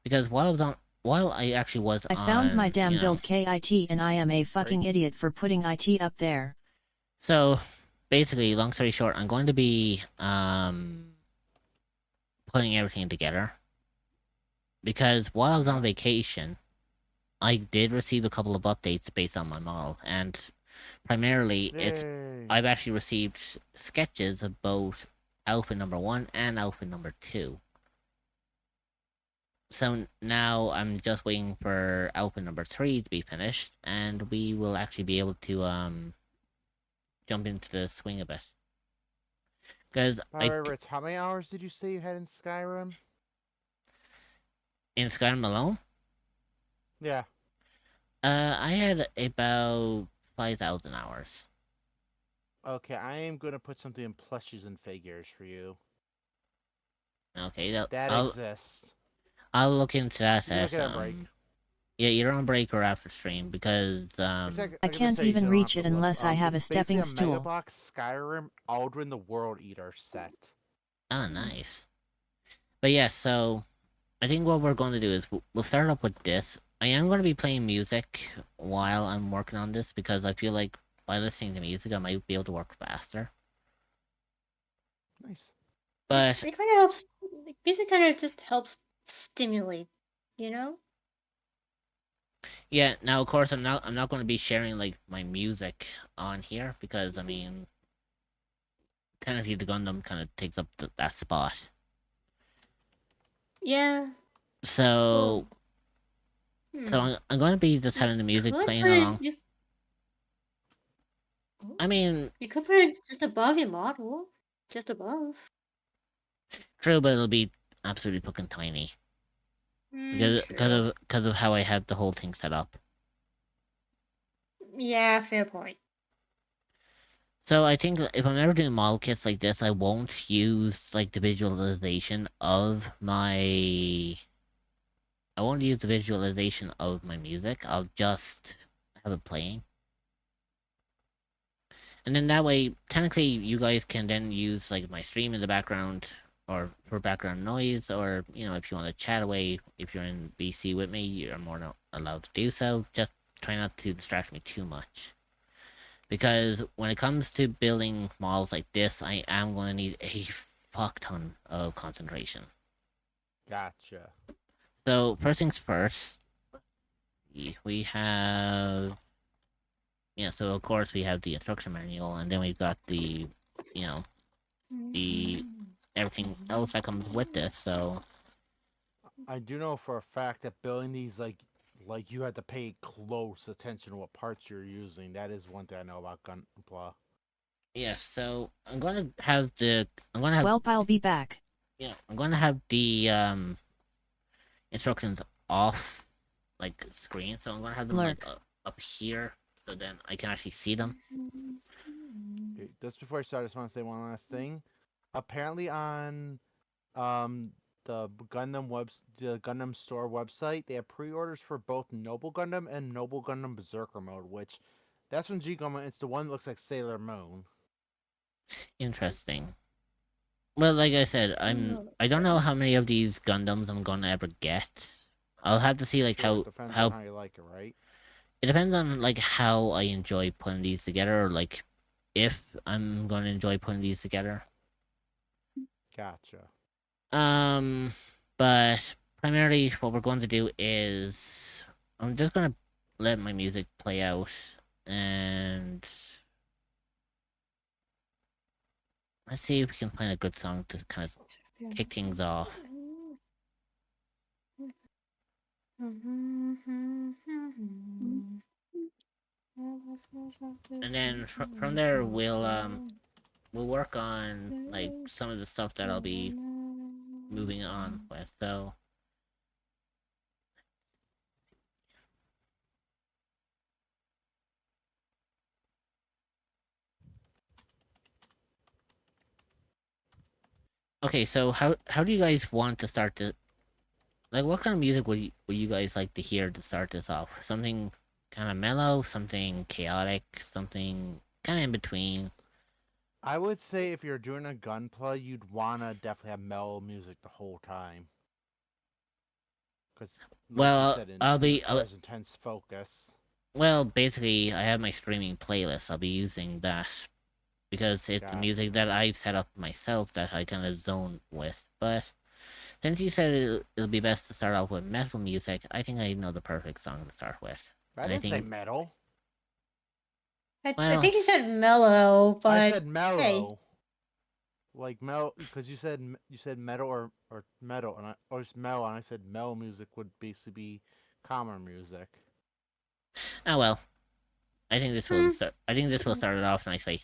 Because while I actually was I found my damn build KIT, and I am a fucking idiot for putting IT up there. So basically, long story short, I'm going to be putting everything together. Because while I was on vacation, I did receive a couple of updates based on my model, and primarily I've actually received sketches of both outfit number 1 and outfit number 2. So now I'm just waiting for outfit number 3 to be finished, and we will actually be able to jump into the swing of it. Because how many hours did you say you had in Skyrim? In Skyrim alone? Yeah. I had about 5,000 hours. Okay, I am going to put something in plushies and figures for you. Okay, that exists. I'll look into that. You can look at a break. Yeah, either on break or after stream, because I can't even reach it unless I have a stepping stool. Mega Box Skyrim Aldrin the World Eater set. Oh, nice. But yeah, so I think what we're going to do is we'll start up with this. I am going to be playing music while I'm working on this, because I feel like by listening to music, I might be able to work faster. Nice. But it kind of helps. Music kind of just helps stimulate, you know. Yeah. Now, of course, I'm not going to be sharing like my music on here, because I mean, technically, the Gundam kind of takes up that spot. Yeah. So, I'm going to be just having the music playing along. I mean, you could put it just above your model, just above. True, but it'll be absolutely fucking tiny. Because of how I have the whole thing set up. Yeah, fair point. So I think if I'm ever doing model kits like this, I won't use like the visualization of my... I won't use the visualization of my music. I'll just have it playing. And then that way, technically, you guys can then use like my stream in the background, or for background noise, or, you know, if you want to chat away, if you're in BC with me, you're more not allowed to do so. Just try not to distract me too much. Because when it comes to building models like this, I am going to need a fuck ton of concentration. Gotcha. So first things first, we have, so of course we have the instruction manual, and then we've got the, the everything else that comes with this. So I do know for a fact that building these like you have to pay close attention to what parts you're using. That is one thing I know about Gunpla. yeah, so I'm gonna have. Welp, I'll be back. Yeah, I'm gonna have the instructions off, like screen. So I'm gonna have them like up here, so then I can actually see them. Okay, just before I start, I just want to say one last thing. Apparently, on the Gundam store website, they have pre-orders for both Noble Gundam and Noble Gundam Berserker mode, which that's from G Gundam. It's the one that looks like Sailor Moon. Interesting. Well, like I said, I don't know how many of these Gundams I'm gonna ever get. I'll have to see like Sure, depends on how you like it, right? It depends on like how I enjoy putting these together, or like if I'm gonna enjoy putting these together. Gotcha. But primarily what we're going to do is I'm just gonna let my music play out, and let's see if we can find a good song to kind of kick things off. And then from there we'll work on like some of the stuff that I'll be moving on with. So okay, so how do you guys want to start this? Like, what kind of music would you guys like to hear to start this off? Something kind of mellow, something chaotic, something kind of in between. I would say if you're doing a gunplay, you'd wanna definitely have mellow music the whole time. Because, like you said, I'll be intense focus. Well, basically, I have my streaming playlist. I'll be using that because it's the music that I've set up myself that I kind of zone with. But since you said it'll be best to start off with metal music, I think I know the perfect song to start with. I didn't say metal. I think you said mellow, but I said mellow. Hey. Like mellow, because you said metal or metal, or just mellow, and I said mellow music would basically be calmer music. Oh well, I think this will start. I think this will start it off nicely.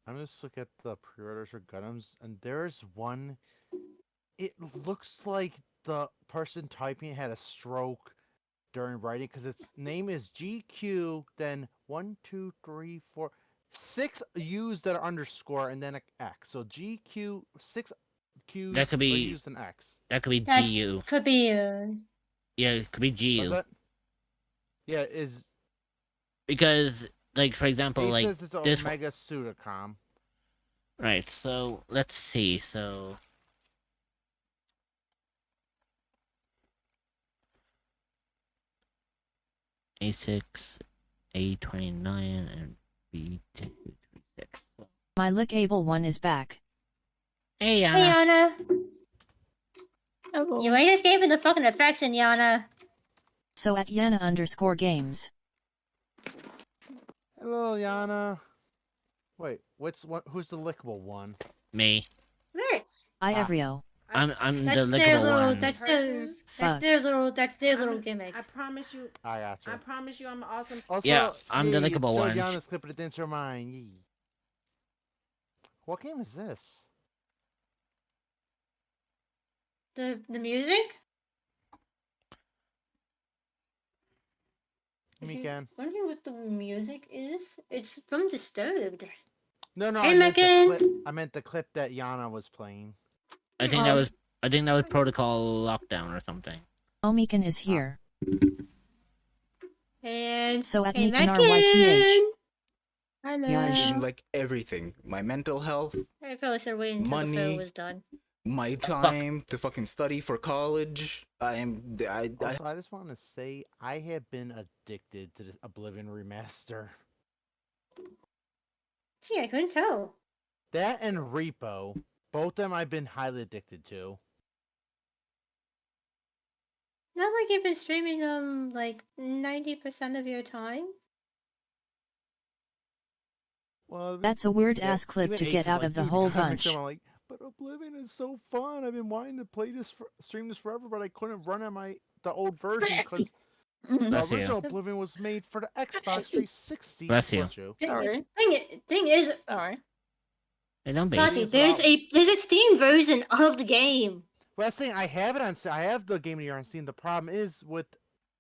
I'm just looking at the pre-orders for Gundams, and there's one. It looks like the person typing it had a stroke during writing because its name is GQ. Then 1, 2, 3, 4, 6 U's that are underscore and then an X. So GQ 6 Q's that could be used an X. That could be GU. Could be Yeah, it could be GU. Yeah, is because like for example, like says it's this Omega Pseudocom. Right. So let's see. So A6, A29, and B236. My lickable one is back. Hey, Yana. Hey, Yana. Hello. You might escape in the fucking effects in Yana. So at Yana_games. Hello, Yana. Wait, who's the lickable one? Me. Rich. I Evrio. I'm that's the their lickable little, one. That's their little gimmick. I promise you. I got you. I promise you, I'm awesome. Also, yeah, I'm the lickable so one. Yana's clip it didn't remind. Yee. What game is this? The music? Megan. Wondering what the music is? It's from Disturbed. No, hey, I meant the clip that Yana was playing. I think that was Protocol Lockdown or something. Omikan is here. And so at hey, Mekan RYTH. I didn't like everything. My mental health. I probably should wait until the photo was done. my time to fucking study for college. Also, I just want to say I have been addicted to this Oblivion remaster. Gee, I couldn't tell. That and Repo, both of them I've been highly addicted to. Not like you've been streaming them like 90% of your time. Well, That's a weird-ass clip even to Ace get is out like, of the dude, whole you gotta mix them. bunch. I'm like, but Oblivion is so fun. I've been wanting to play this, stream this forever, but I couldn't run on the old version because the Bless you. original Oblivion was made for the Xbox 360. Bless you. Bless you. Sorry. Thing is, Sorry. Hey, don't be. Monty, there's a Steam version of the game. Well, that's the thing. I have it on. I have the Game of the Year on Steam. The problem is with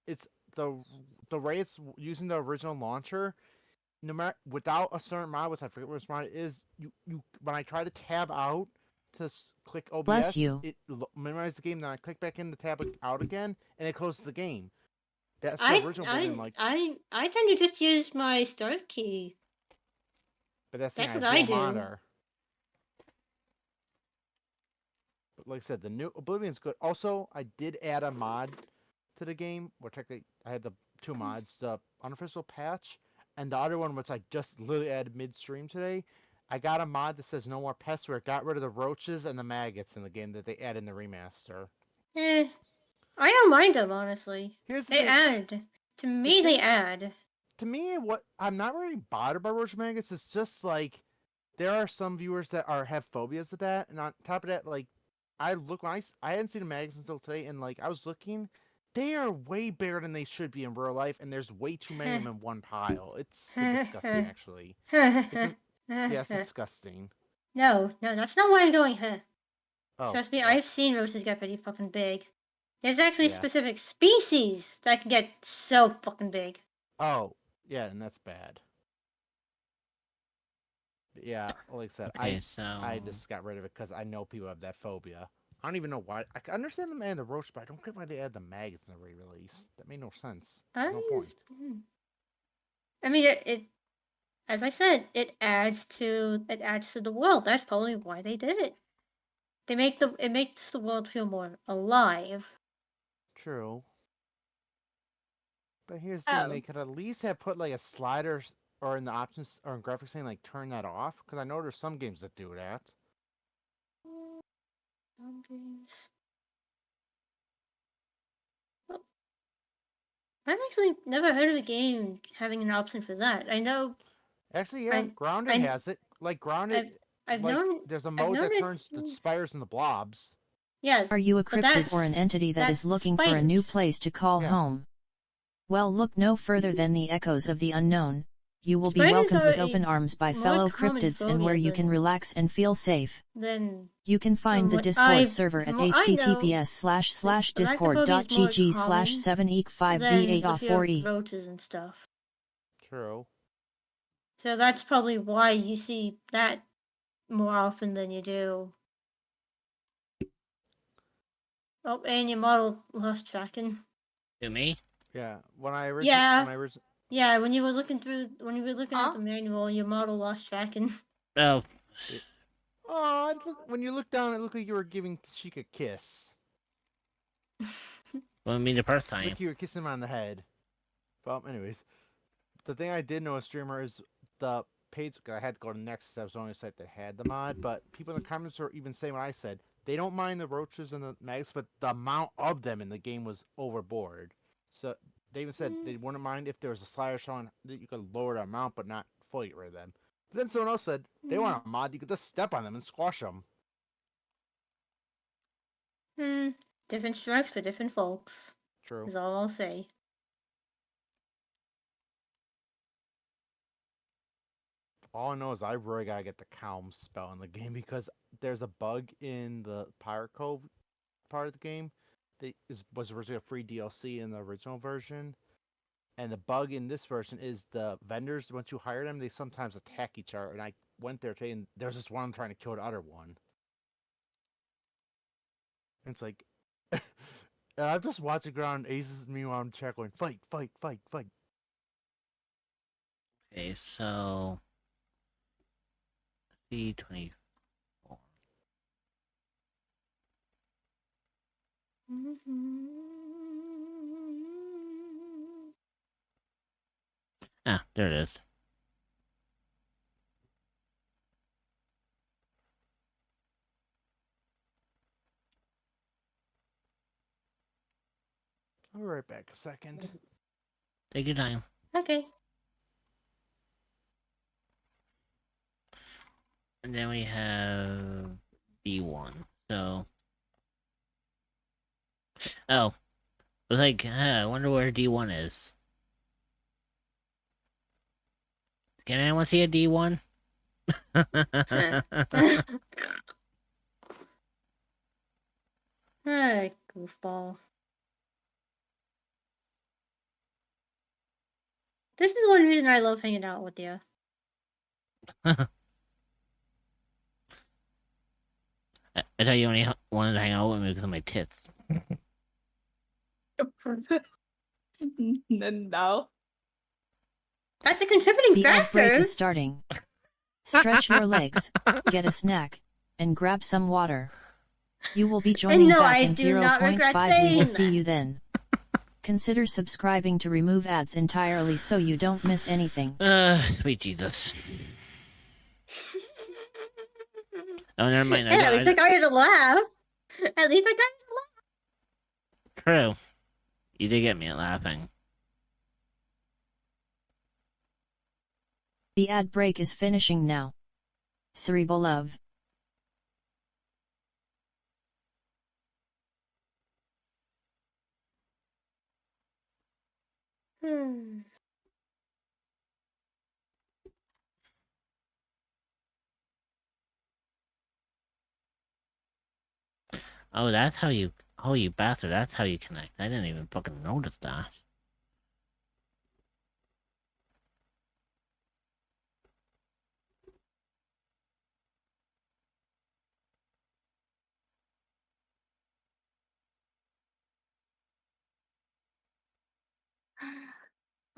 it's the way it's using the original launcher. No matter without a certain mod, which I forget what mod it is, you when I try to tab out to click OBS, Bless you. it minimizes the game. Then I click back in to tab out again, and it closes the game. That's the original Oblivion, like. I tend to just use my start key. But that's what I I do. do. Monitor. But like I said, the new Oblivion's good. Also, I did add a mod to the game, where technically I had the two mods, the unofficial patch and the other one, which I just literally added midstream today. I got a mod that says no more pests, where it got rid of the roaches and the maggots in the game that they add in the remaster. I don't mind them, honestly. Here's the they thing. add. To me, they add. To me, what I'm not really bothered by roach maggots. It's just like there are some viewers that have phobias of that, and on top of that, like I hadn't seen the maggots until today, and like I was looking, they are way bigger than they should be in real life, and there's way too many of them in one pile. It's disgusting, actually. It's disgusting. No, that's not why I'm going. Oh, trust me, I've seen roaches get pretty fucking big. There's actually specific species that can get so fucking big. Oh, yeah, and that's bad. But yeah, like I said, I just got rid of it because I know people have that phobia. I don't even know why. I understand them adding the roach, but I don't get why they add the maggots in the re-release. That made no sense. No point. I mean, it as I said, it adds to the world. That's probably why they did it. It makes the world feel more alive. True. But here's the thing: they could at least have put like a slider or in the options or in graphics saying like turn that off, because I know there's some games that do that. Some games. I've actually never heard of a game having an option for that. I know. Actually, yeah, Grounded has it. Like Grounded, there's a mode that turns the spiders into blobs. Yeah. Are you a cryptid or an entity that is looking for a new place to call home? Well, look no further than the echoes of the unknown. You will be welcomed with open arms by fellow cryptids and where you can relax and feel safe. You can find the Discord server at https://discord.gg/7eek5b8off4e. Roaches and stuff. True. So that's probably why you see that more often than you do. Oh, and your model lost tracking. To me? Yeah. When you were looking at the manual, your model lost tracking. Oh. When you look down, it looked like you were giving Sheik a kiss. Well, I mean, the first time. Like you were kissing him on the head. Well, anyways, the thing I did know as streamer is the page. I had to go to Nexus. That was the only site that had the mod. But people in the comments were even saying what I said. They don't mind the roaches and the maggots, but the amount of them in the game was overboard. So they even said they wouldn't mind if there was a slider showing that you could lower the amount, but not fully get rid of them. But then someone else said they want a mod you could just step on them and squash them. Different strokes for different folks. True. Is all I'll say. All I know is I really gotta get the calm spell in the game, because there's a bug in the Pirate Cove part of the game that was originally a free DLC in the original version. And the bug in this version is the vendors, once you hire them, they sometimes attack each other. And I went there today, and there's this one trying to kill the other one. And it's like, and I'm just watching around Aces and me while I'm chat going, fight, fight, fight, fight. Okay, so C24. Ah, there it is. I'll be right back a second. Take your time. Okay. And then we have D1. So. Oh. I was like, I wonder where D1 is. Can anyone see a D1? Goofball. This is one reason I love hanging out with you. I thought you only wanted to hang out with me because of my tits. No. That's a contributing The ad break factor. is starting. Stretch your legs, get a snack, and grab some water. You will be joining no, back I in do not regret 0.5. We will saying see that. you then. Consider subscribing to remove ads entirely so you don't miss anything. Sweet Jesus. Oh, never mind. Hey, at least I got you to laugh. At least I got you to laugh. True. You did get me laughing. The ad break is finishing now. Cerebral love. Oh, that's how you... Oh, you bastard, that's how you connect. I didn't even fucking notice that.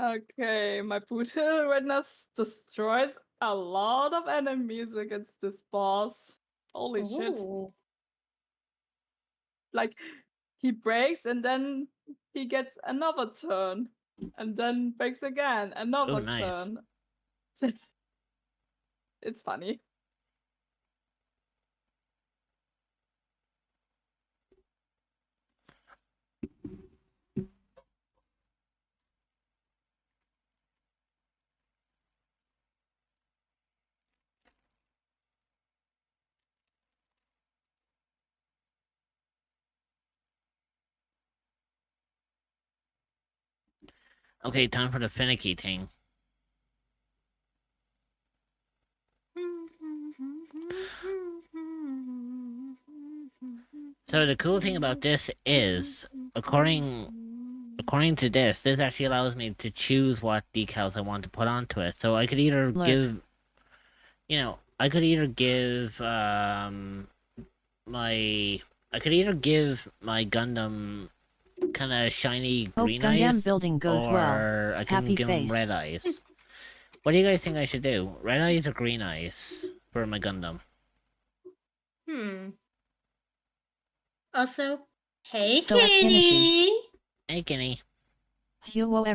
Okay, my brutal witness destroys a lot of enemies against this boss. Holy shit. Like, he breaks and then he gets another turn. And then breaks again, another nice. turn. It's funny. Okay, time for the finicky thing. So the cool thing about this is, according to this actually allows me to choose what decals I want to put onto it. So I could either give, you know, I could either give my Gundam kind of shiny green Gundam eyes, building goes or well. I can Happy give him face. red eyes. What do you guys think I should do? Red eyes or green eyes for my Gundam? Also, hey, So Kitty! Hey, Kenny. Huo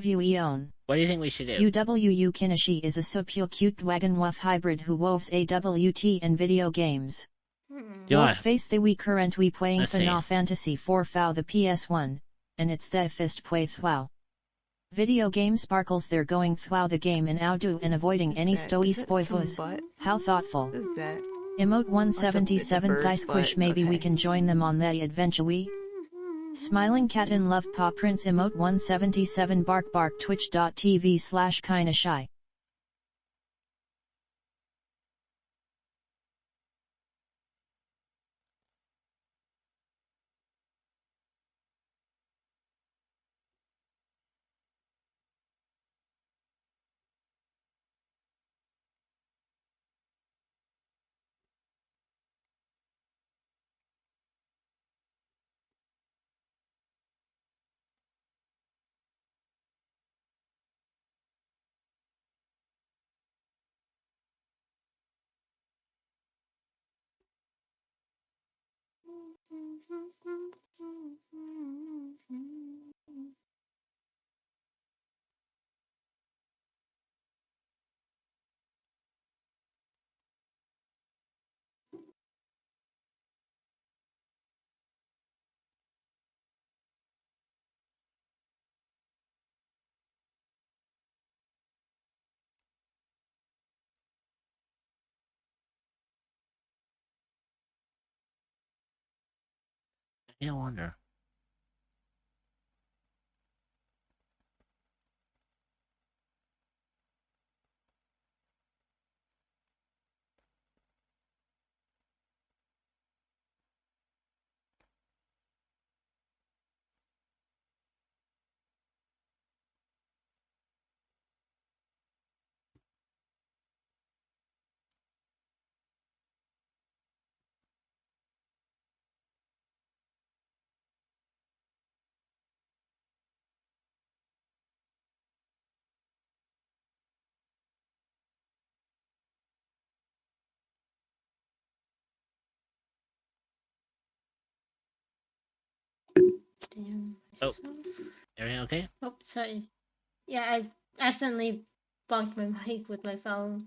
What do you think we should do? UWU Kinishi is a super cute wagon wuff hybrid who woves AWT and video games. Wolf face the we current we playing Final Fantasy 4 Fau the PS1, and it's the fist play thwow. Video game sparkles they're going thwow the game in outdo and avoiding any stowy spoilers. How thoughtful. Is that? Emote 177 thigh squish maybe we okay. can join them on the adventure we? Smiling cat in love paw prints emote 177 bark bark twitch.tv/ kinda shy. Yeah, I wonder. Damn Oh, myself. everything okay? Oh, sorry. Yeah, I accidentally bumped my mic with my phone.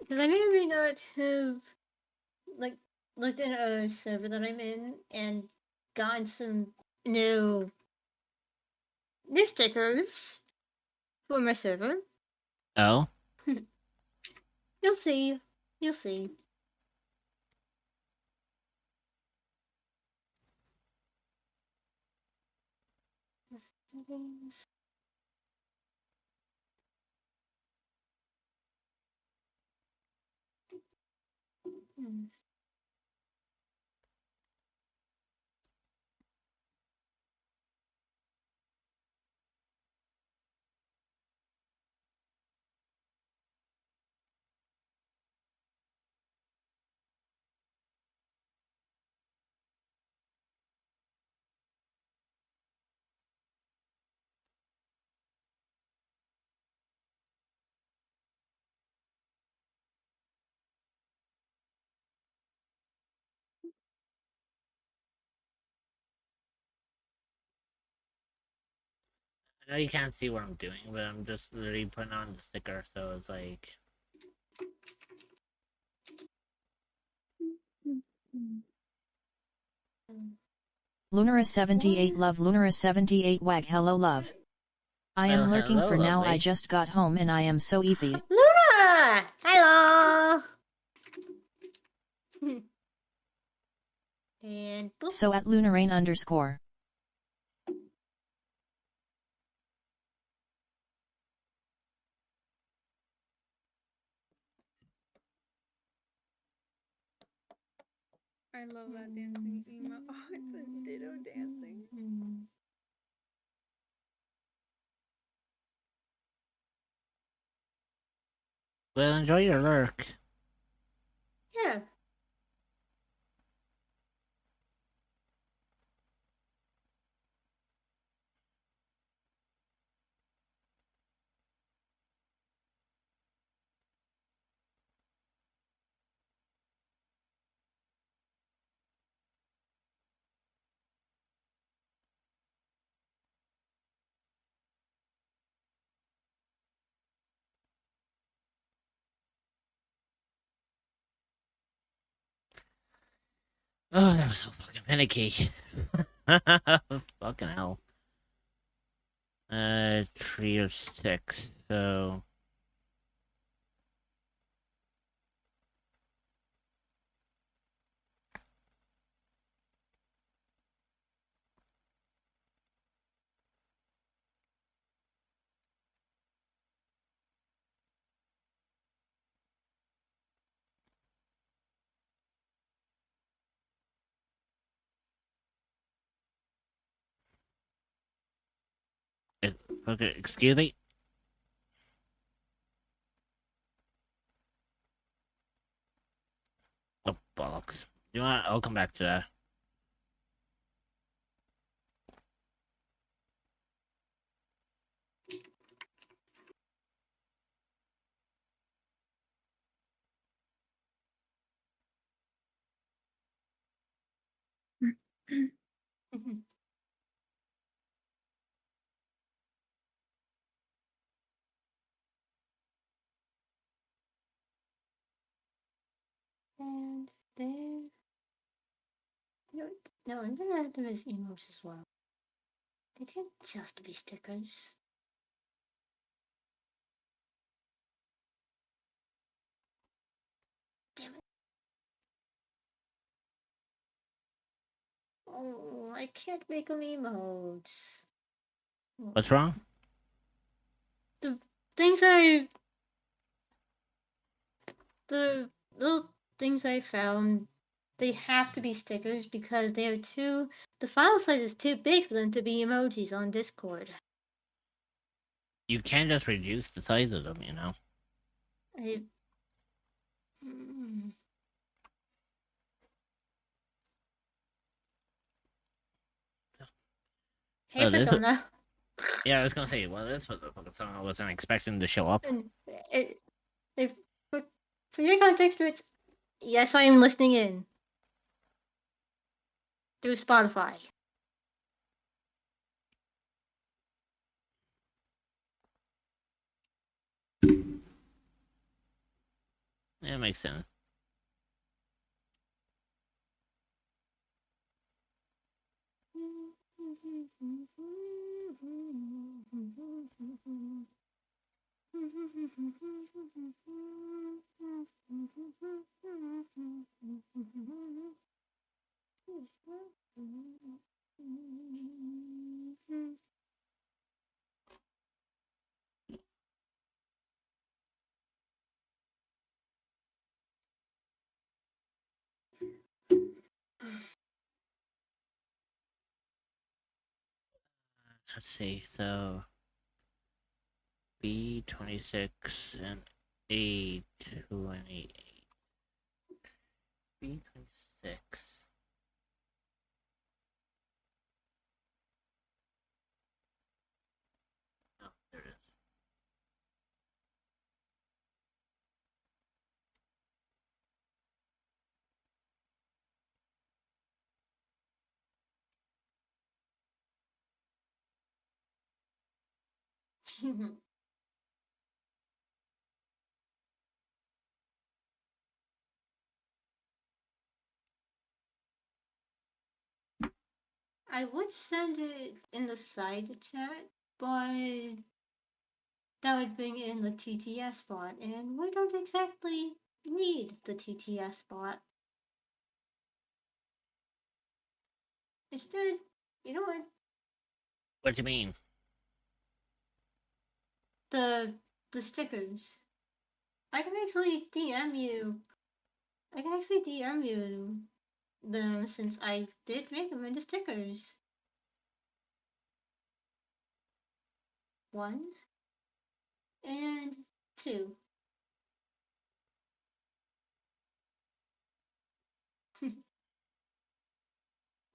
Because I may or may not have like looked at a server that I'm in and gotten some new stickers for my server. Oh. You'll see. You'll see. Settings. Hmm. I know you can't see what I'm doing, but I'm just literally putting on the sticker, so it's like. Lunara78 love Lunara78 wag hello love. I Well, am lurking hello, for now. I lovely. just got home and I am so eepy. Luna! Hello! And boop. So at Lunarain underscore. I love that dancing emo. Oh, it's a ditto dancing. Well, enjoy your lurk. Yeah. Oh, that was so fucking finicky. Fucking hell. 3 or 6, so. Okay, excuse me? Oh, bollocks. You know what? I'll come back to that. And there. No, I'm gonna add them as emotes as well. They can't just be stickers. Oh, I can't make them emotes. What's wrong? The things I... The little things I found, they have to be stickers because they are too... The file size is too big for them to be emojis on Discord. You can just reduce the size of them, you know? I... Hey, Persona. Yeah, I was gonna say, well, this was a fucking song I wasn't expecting to show up. And for your context, it's... Yes, I am listening in. Through Spotify. Yeah, it makes sense. Let's see, so B26 and A28. B26. Oh, there it is. I would send it in the side chat, but that would bring in the TTS bot, and we don't exactly need the TTS bot. Instead, you know what? What do you mean? The stickers. I can actually DM you. I can actually DM you them since I did make them into stickers. 1 and 2.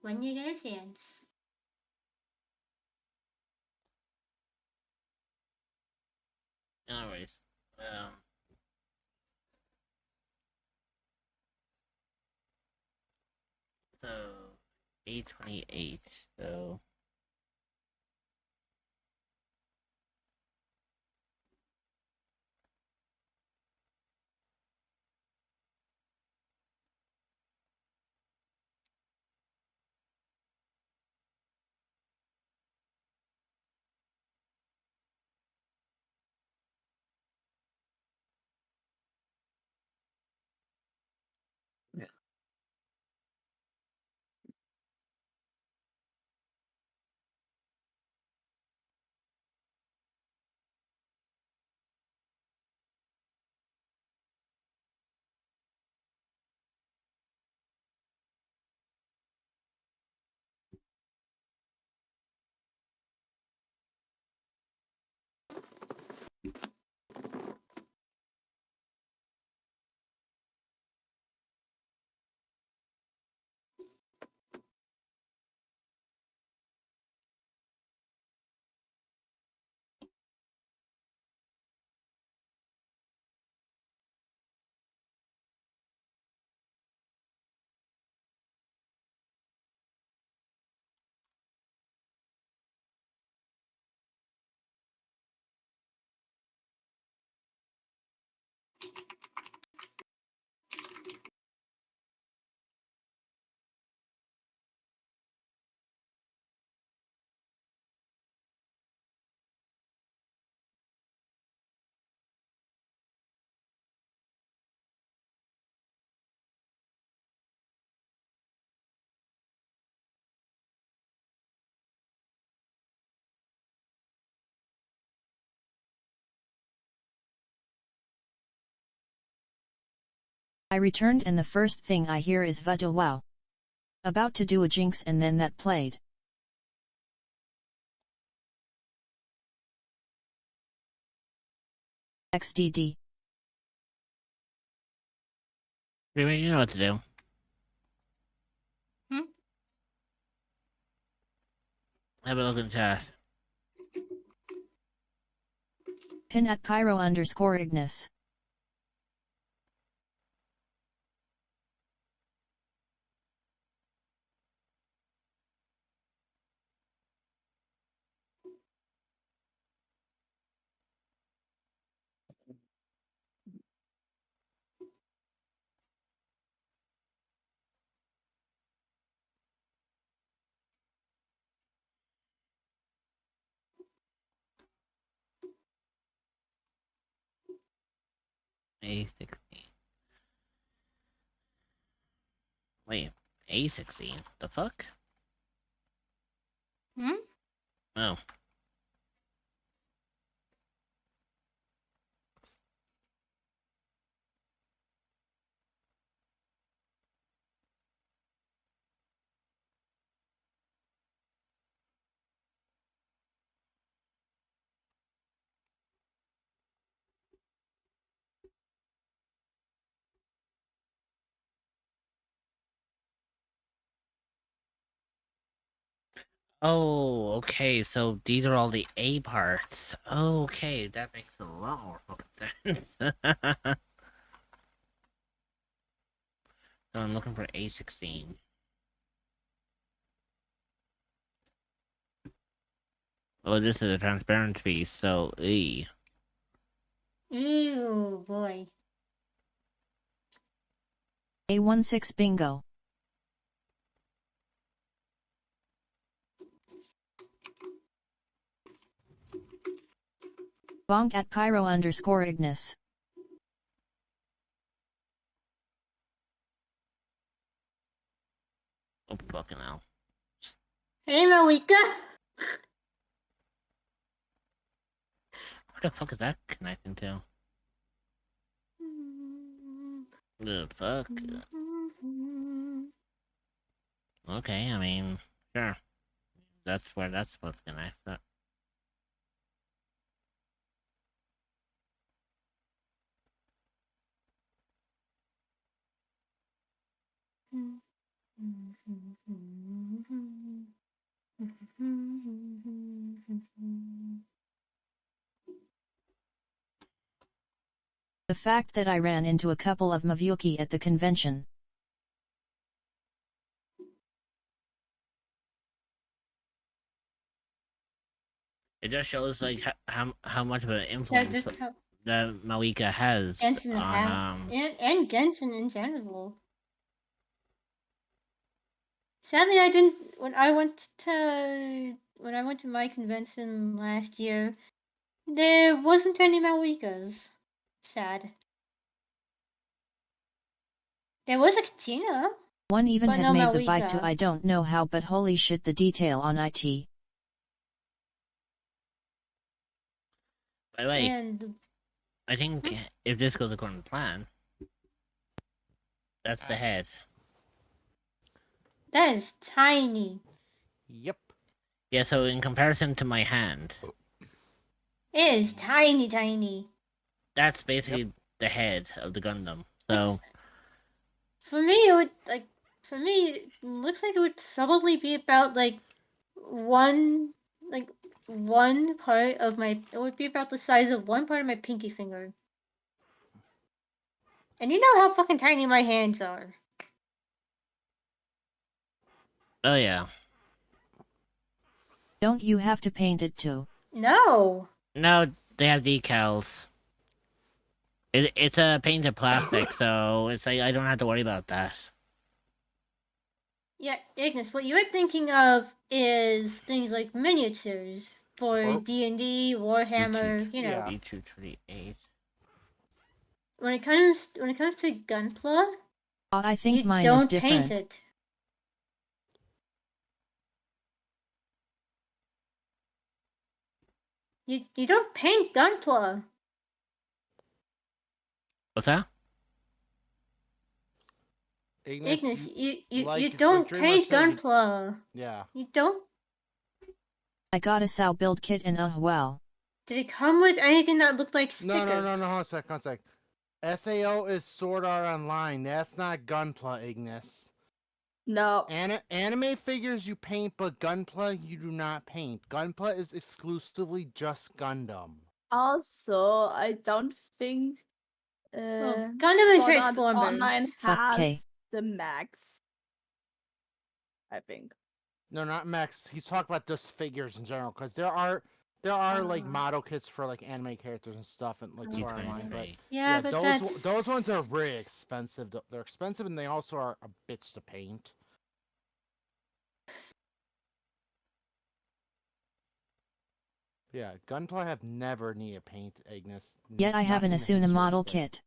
When you get a chance. Anyways, so A28, so I returned and the first thing I hear is Vado wow. About to do a jinx and then that played. XDD. You know what to do. Have a look in the chat. Pin at pyro_Ignis. A16. Wait, A16? The fuck? Oh. Oh, okay, so these are all the A parts. Okay, that makes a lot more fucking sense. So I'm looking for A16. Oh, this is a transparent piece, so E. Ew, boy. A16 bingo. Bonk at pyro_Ignis. Oh, fucking hell. Hey, Malika! Where the fuck is that connecting to? The fuck? Okay, I mean, sure. That's where that's supposed to connect. But... The fact that I ran into a couple of Mavuki at the convention. It just shows like how much of an influence that Malika has Genshin on and Genshin in general. Sadly, I didn't when I went to my convention last year. There wasn't any Malikas. Sad. There was a Katina. One even but had no made the bike Malika. to I don't know how, but holy shit, the detail on IT. By the way, And I think if this goes according to plan, that's the head. that is tiny. Yep. Yeah, so in comparison to my hand, It is tiny, tiny. that's basically the head of the Gundam. So for me, it would it looks like it would probably be about one part of my. It would be about the size of one part of my pinky finger. And you know how fucking tiny my hands are. oh yeah. Don't you have to paint it too? No. No, they have decals. It's a painted plastic, so it's like I don't have to worry about that. Yeah, Ignis, what you're thinking of is things like miniatures for D&D, Warhammer, you know. B228. When it comes to Gunpla, I think you mine don't is different. paint it. You don't paint Gunpla. What's that? Ignis, you like don't Dreamer paint said, Gunpla. Yeah. You don't. I got a SAO build kit and well. Did it come with anything that looked like stickers? No. Hold on a sec. SAO is Sword Art Online. That's not Gunpla, Ignis. No. Anime figures you paint, but Gunpla you do not paint. Gunpla is exclusively just Gundam. Also, I don't think Well, Gundam and Sword Art Transformers. Online has Okay. the max. I think. No, not mechs. He's talking about just figures in general, because there are like model kits for like anime characters and stuff, and like Sword Art Online. But yeah, but those ones are really expensive. They're expensive, and they also are a bitch to paint. Yeah, Gunpla have never needed paint, Ignis. Yet I have an Asuna model kit.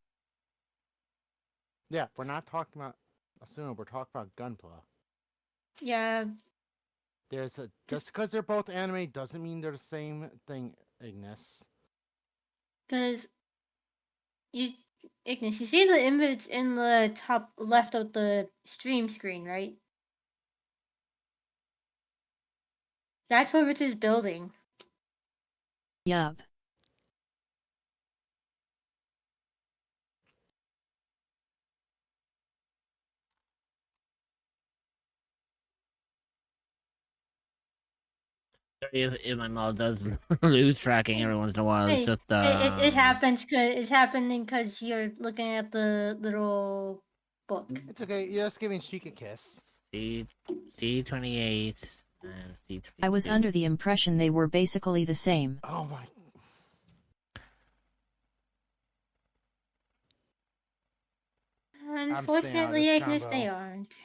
Yeah, we're not talking about Asuna, we're talking about Gunpla. Yeah. Just because they're both anime doesn't mean they're the same thing, Ignis. Because Ignis, you see the image in the top left of the stream screen, right? That's what Rich is building. Yup. If my mom does lose tracking every once in a while, it's just it happens because it's happening because you're looking at the little book. It's okay. You're just giving Sheik a kiss. C28 and C3. I was under the impression they were basically the same. Oh my. Unfortunately, Ignis, they aren't.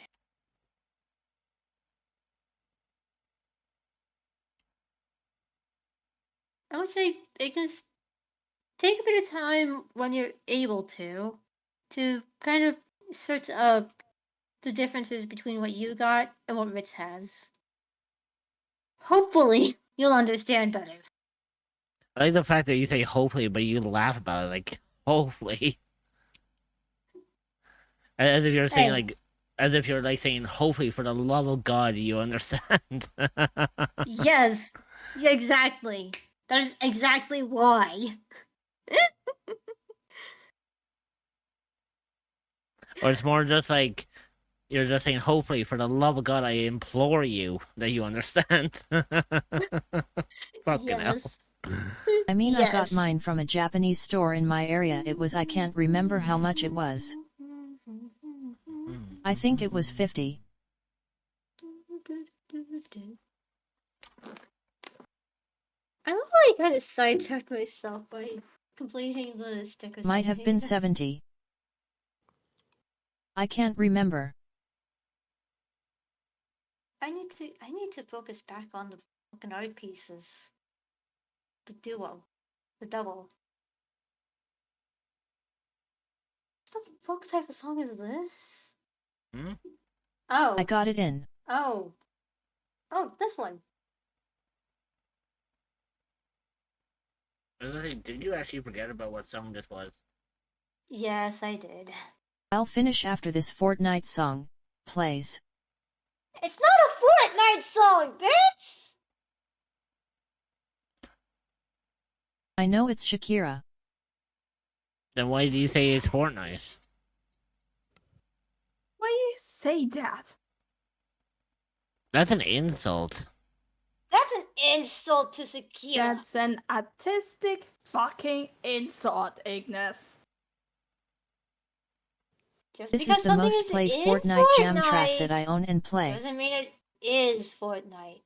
I would say, Ignis, take a bit of time when you're able to kind of search up the differences between what you got and what Rich has. Hopefully, you'll understand better. I like the fact that you say hopefully, but you laugh about it, like, hopefully. As if you're saying, like, as if you're, like, saying, hopefully, for the love of God, you understand. Yes, exactly. That is exactly why. Or it's more just like, you're just saying, hopefully, for the love of God, I implore you that you understand. Fucking hell. I mean, I got mine from a Japanese store in my area. It was, I can't remember how much it was. I think it was 50. I don't know why I kind of sidetracked myself by completing the stickers. Might have been 70. I can't remember. I need to focus back on the fucking art pieces. The duo. The double. What the fuck type of song is this? Hmm? Oh. I got it in. Oh. Oh, this one. Did you actually forget about what song this was? Yes, I did. I'll finish after this Fortnite song plays. It's not a Fortnite song, bitch! I know it's Shakira. Then why do you say it's Fortnite? Why do you say that? That's an insult. That's an insult to Shakira. That's an artistic fucking insult, Ignis. Just This because is the something most is played in Fortnite jam track that I own and play. doesn't mean it is Fortnite.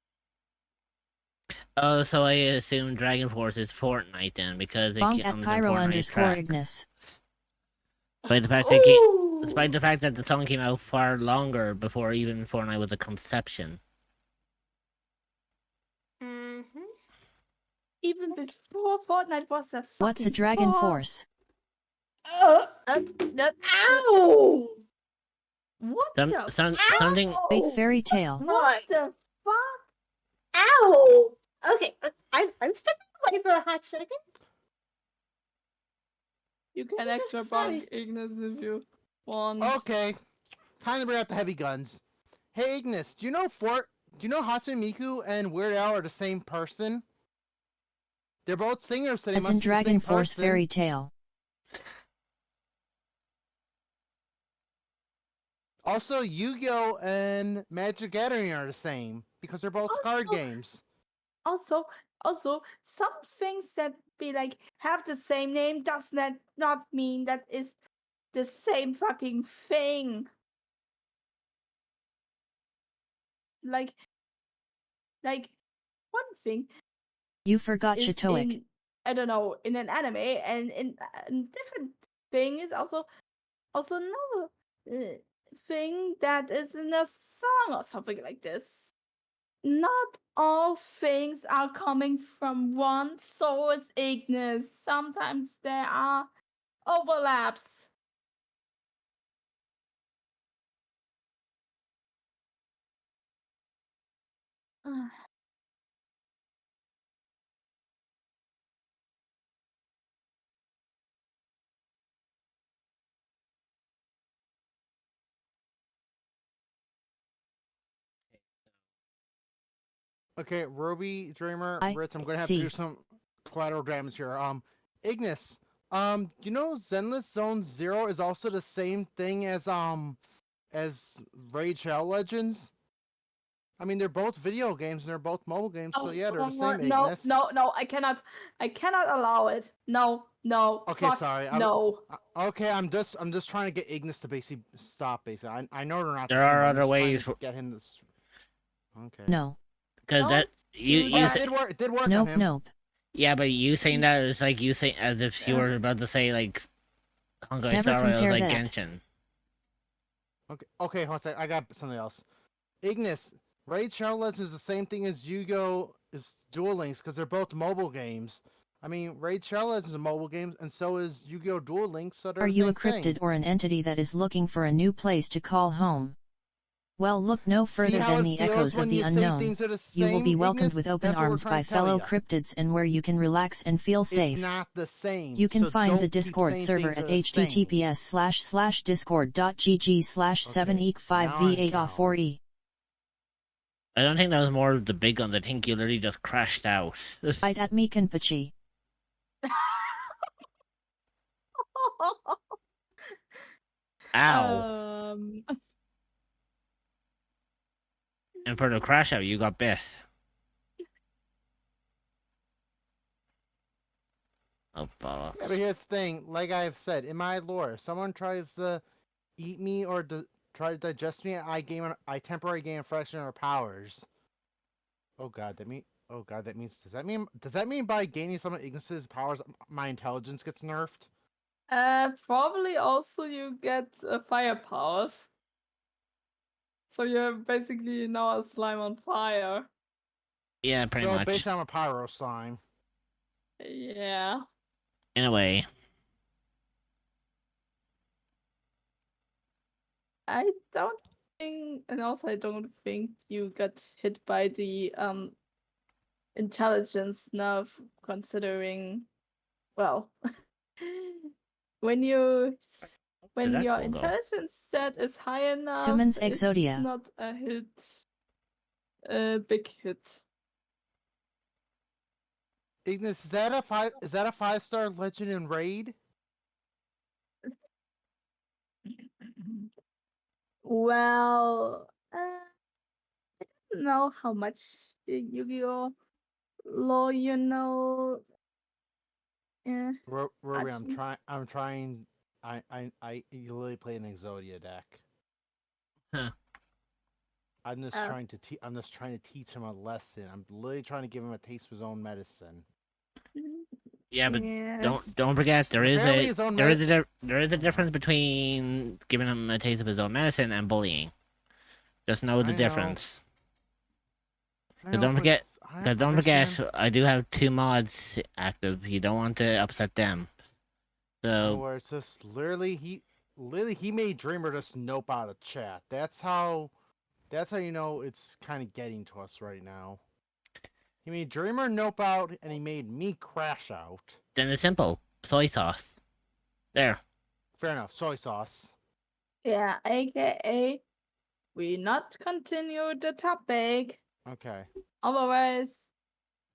Oh, so I assume Dragon Force is Fortnite then, because it Bonk comes at in Pyro Fortnite tracks. Ignis. Despite the fact that the song came out far longer before even Fortnite was a conception. Mm-hmm. Even before Fortnite was a fucking What's a Dragon Force? Ow! What Something. Wait, fairy tale. What the fuck? Ow! Okay, I'm stepping away for a hot second. You can Jesus extra Christ. bonk Ignis if you want. Okay. Kind of bring out the heavy guns. Hey Ignis, do you know Hatsune Miku and Weird Al are the same person? They're both singers, so they As must in be the Dragon same Force person. Fairy Tale. Also, Yu-Gi-Oh and Magic Gathering are the same because they're both card games. Also, some things that be like have the same name does not mean that is the same fucking thing. Like one thing You forgot is Chatoic. in, I don't know, in an anime, and in a different thing is also another thing that is in a song or something like this. Not all things are coming from one source, Ignis. Sometimes there are overlaps. Okay, Ruby, Dreamer, I Ritz, I'm gonna have to see. do some collateral damage here. Ignis, you know Zenless Zone Zero is also the same thing as Raid Shadow Legends? I mean, they're both video games and they're both mobile games, so yeah, they're the same, Ignis. No, I cannot allow it. No. Okay, fuck, sorry. no. Okay, I'm just trying to get Ignis to basically stop. Basically, I know they're not. There the same, are but I'm other just trying ways. to get him to. Okay. No. Because that it did work. It did work on him. Nope. Yeah, but you saying that is like you saying as if you were about to say like Honkai Never Star Rail compare like that. Genshin. Okay, hold on a sec. I got something else. Ignis, Raid Shadow Legends is the same thing as Yu-Gi-Oh! Is Duel Links because they're both mobile games. I mean, Raid Shadow Legends is a mobile game, and so is Yu-Gi-Oh! Duel Links, so they're Are the you same a cryptid thing. or an entity that is looking for a new place to call home? Well, look no See further how than it the feels echoes when of the you say unknown. things are the You will same, be welcomed Ignis? with open That's what we're arms trying by to tell fellow ya. cryptids and where you can relax and feel safe. It's not the same. You can so find don't the keep Discord saying server things at are the same. https://discord.gg/7eek5v8a4e. I don't think that was more of the big guns. I think you literally just crashed out. Bite at me, Kenpachi. Ow. And for the crash out, you got bit. Oh, bollocks. Yeah, but here's the thing. Like I've said, in my lore, if someone tries to eat me or try to digest me, I temporarily gain a fraction of our powers. Oh god, that means. Does that mean by gaining some of Ignis's powers, my intelligence gets nerfed? Probably also you get fire powers. So you're basically now a slime on fire. Yeah, pretty so much. basically, I'm a pyro slime. Yeah. In a way. I don't think, and also I don't think you got hit by the intelligence nerf, considering, well, when your intelligence stat is high enough, Summons it's Exodia. not a hit, a big hit. Ignis, is that a 5-star legend in raid? Well, I don't know how much Yu-Gi-Oh! Lore you know. Yeah. Rory, I'm trying. I literally play an Exodia deck. Huh. I'm just trying to teach him a lesson. I'm literally trying to give him a taste of his own medicine. Yeah, but Yes. don't forget there is Apparently a his own there is a difference between giving him a taste of his own medicine and bullying. Just know the difference. Because don't forget, I do have 2 mods active. You don't want to upset them. So where it's just literally he made Dreamer just nope out of chat. That's how you know it's kind of getting to us right now. He made Dreamer nope out, and he made me crash out. then it's simple. Soy sauce. There. Fair enough. Soy sauce. Yeah, aka we not continue the topic. Okay. Otherwise,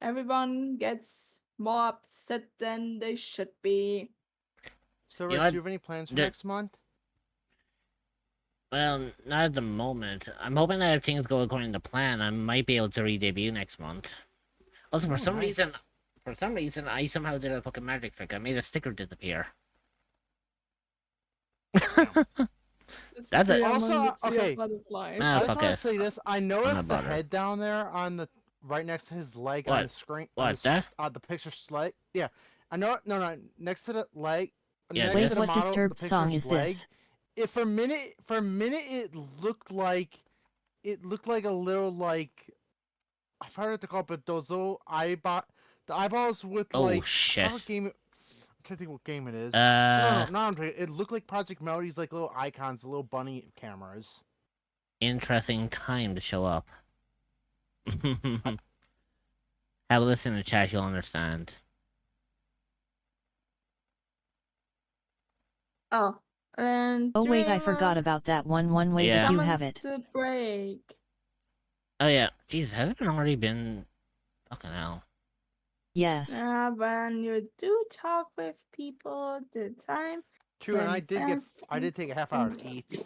everyone gets more upset than they should be. So, You Rich, know, do you have any plans for the- next month? Well, not at the moment. I'm hoping that if things go according to plan, I might be able to re-debut next month. Also, for Oh, some reason, nice. I somehow did a fucking magic trick. I made a sticker disappear. That's it. Disappear among the sea okay. of butterflies. Ah, I just fuck want to it. say this. I I'm not noticed the bothered. head down there on the right next to his leg on What? the screen. What? That? The picture leg. Yeah, I know. No, next to the leg. Yeah, Next Wait, to this? the what model, the disturbed song picture's is leg. this? If for a minute, it looked like a little like I forgot what to call it, but those little the eyeballs with Oh like I shit. forgot what game. I'm trying to think what game it is. Uh, No, it looked like Project Melody's like little icons, the little bunny cameras. interesting time to show up. Have a listen to chat, you'll understand. Oh, and Oh wait, I Dreamer forgot about that one. Wait, Yeah. if you have summons it. the break. Oh yeah. Jesus, has it already been? Fucking hell. Yes. When you do talk with people, the time. True, and I fast did take a half hour to eat. Do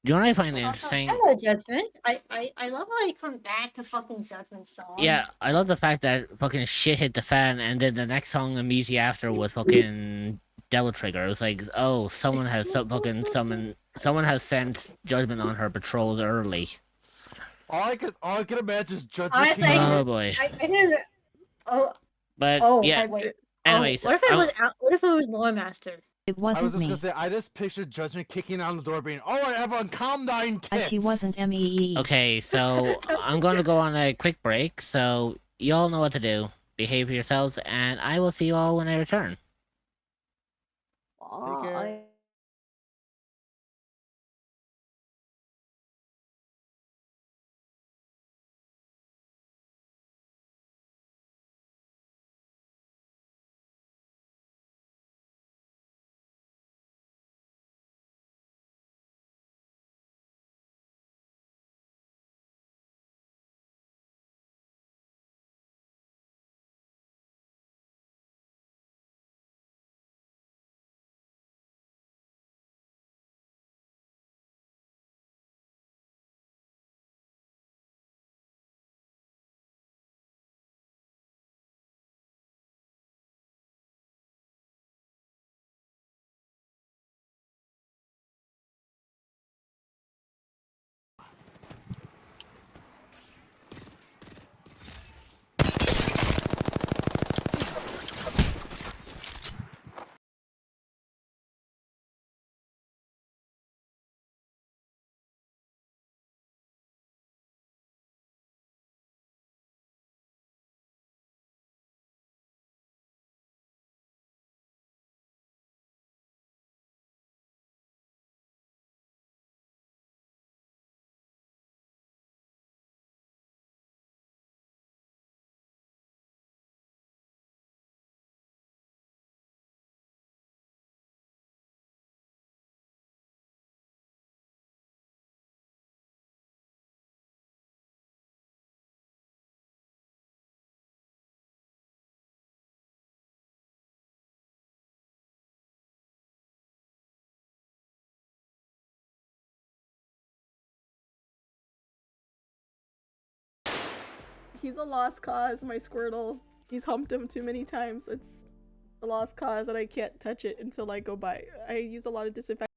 you know what I find Also, interesting? hello, Judgment. I love how you come back to fucking Judgment song. Yeah, I love the fact that fucking shit hit the fan, and then the next song immediately after was fucking Devil Trigger. It was like, oh, someone has someone has sent Judgment on her patrol early. All I can imagine is Judgment. Honestly, Oh boy. I didn't. Oh, But yeah. wait. Anyways, what if it was what if it was Lore Master? It I was wasn't just gonna me. say, I just pictured Judgment kicking on the door, being, "All right, everyone, calm down, tits." It wasn't me. Okay, so I'm going to go on a quick break. So y'all know what to do. Behave yourselves, and I will see you all when I return. Take care. He's a lost cause, my Squirtle. He's humped him too many times. It's a lost cause and I can't touch it until I go by. I use a lot of disinfectant.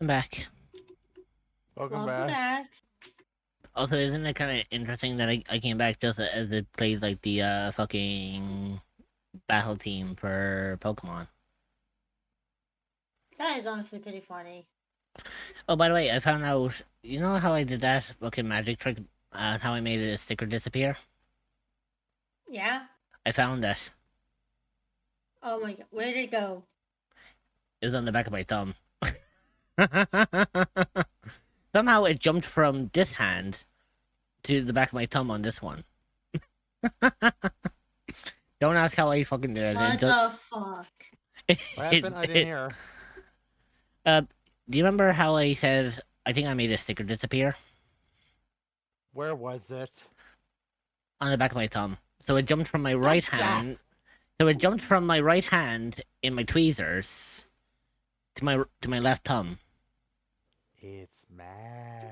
I'm back. Welcome back. Also, isn't it kind of interesting that I came back just as it played like the fucking battle team for Pokemon? That is honestly pretty funny. Oh, by the way, I found out. You know how I did that fucking magic trick? How I made a sticker disappear? Yeah? I found that. Oh my god, where did it go? It was on the back of my thumb. Somehow it jumped from this hand to the back of my thumb on this one. Don't ask how I fucking did it. What the fuck? What happened? I didn't hear. Do you remember how I said I think I made a sticker disappear? Where was it? On the back of my thumb. So it jumped from my right hand. So it jumped from my right hand in my tweezers to my left thumb. It's magic.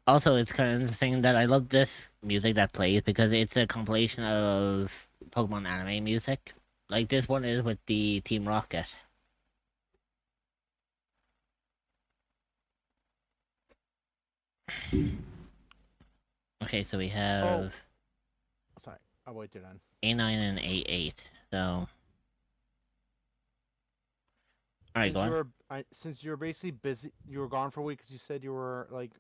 Also, it's kind of interesting that I love this music that plays because it's a compilation of Pokemon anime music. Like this one is with the Team Rocket. Okay, so we have. Sorry, I'll wait till then. A9 and A8. So. Alright, go on. Since you were basically busy, you were gone for a week because you said you were like,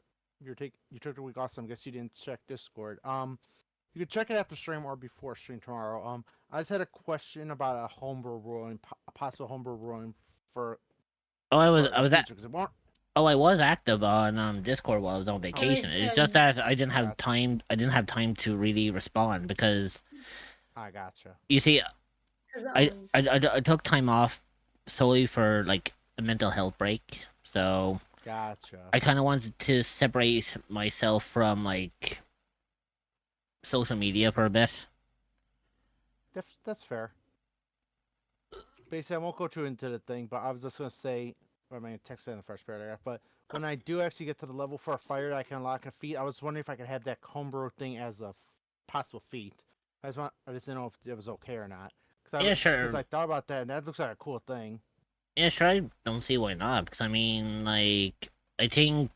you took a week off. So I guess you didn't check Discord. You could check it after stream or before stream tomorrow. I just had a question about a homebrew ruling, a possible homebrew ruling for. I was active on Discord while I was on vacation. It's just that I didn't have time. I didn't have time to really respond because. I gotcha. You see, I took time off solely for like a mental health break. So. Gotcha. I kind of wanted to separate myself from like social media for a bit. That's fair. Basically, I won't go too into the thing, but I was just gonna say, I mean, text it in the first paragraph. But when I do actually get to the level for a fighter that I can unlock a feat, I was wondering if I could have that homebrew thing as a possible feat. I just didn't know if it was okay or not. Sure. Because I thought about that, and that looks like a cool thing. Yeah, sure. I don't see why not. Because I mean, like, I think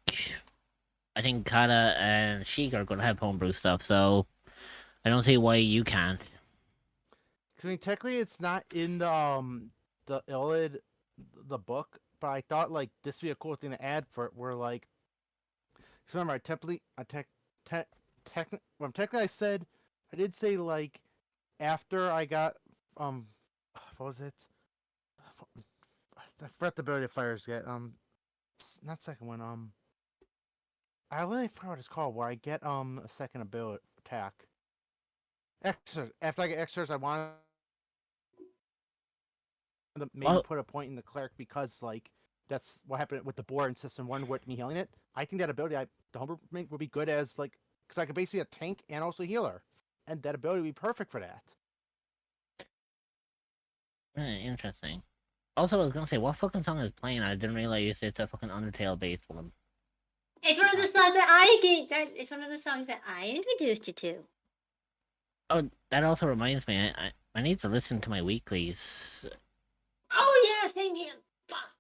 Kata and Sheik are gonna have homebrew stuff, so I don't see why you can't. I mean, technically, it's not in the Illid, the book, but I thought like this would be a cool thing to add for it. Where like, because remember, technically I said, I did say like, after I got what was it? I forgot the ability of fires get not second one I really forgot what it's called. Where I get a second ability attack. Extras. After I get extras, I want to maybe put a point in the cleric because like that's what happened with the boar in System 1 with me healing it. I think that ability, the homebrew would be good as like because I could basically be a tank and also healer, and that ability would be perfect for that. Interesting. Also, I was gonna say, what fucking song is playing? I didn't realize it's a fucking Undertale based one. It's one of the songs that it's one of the songs that I introduced you to. Oh, that also reminds me. I need to listen to my weeklies. Oh yeah, same here. Fuck.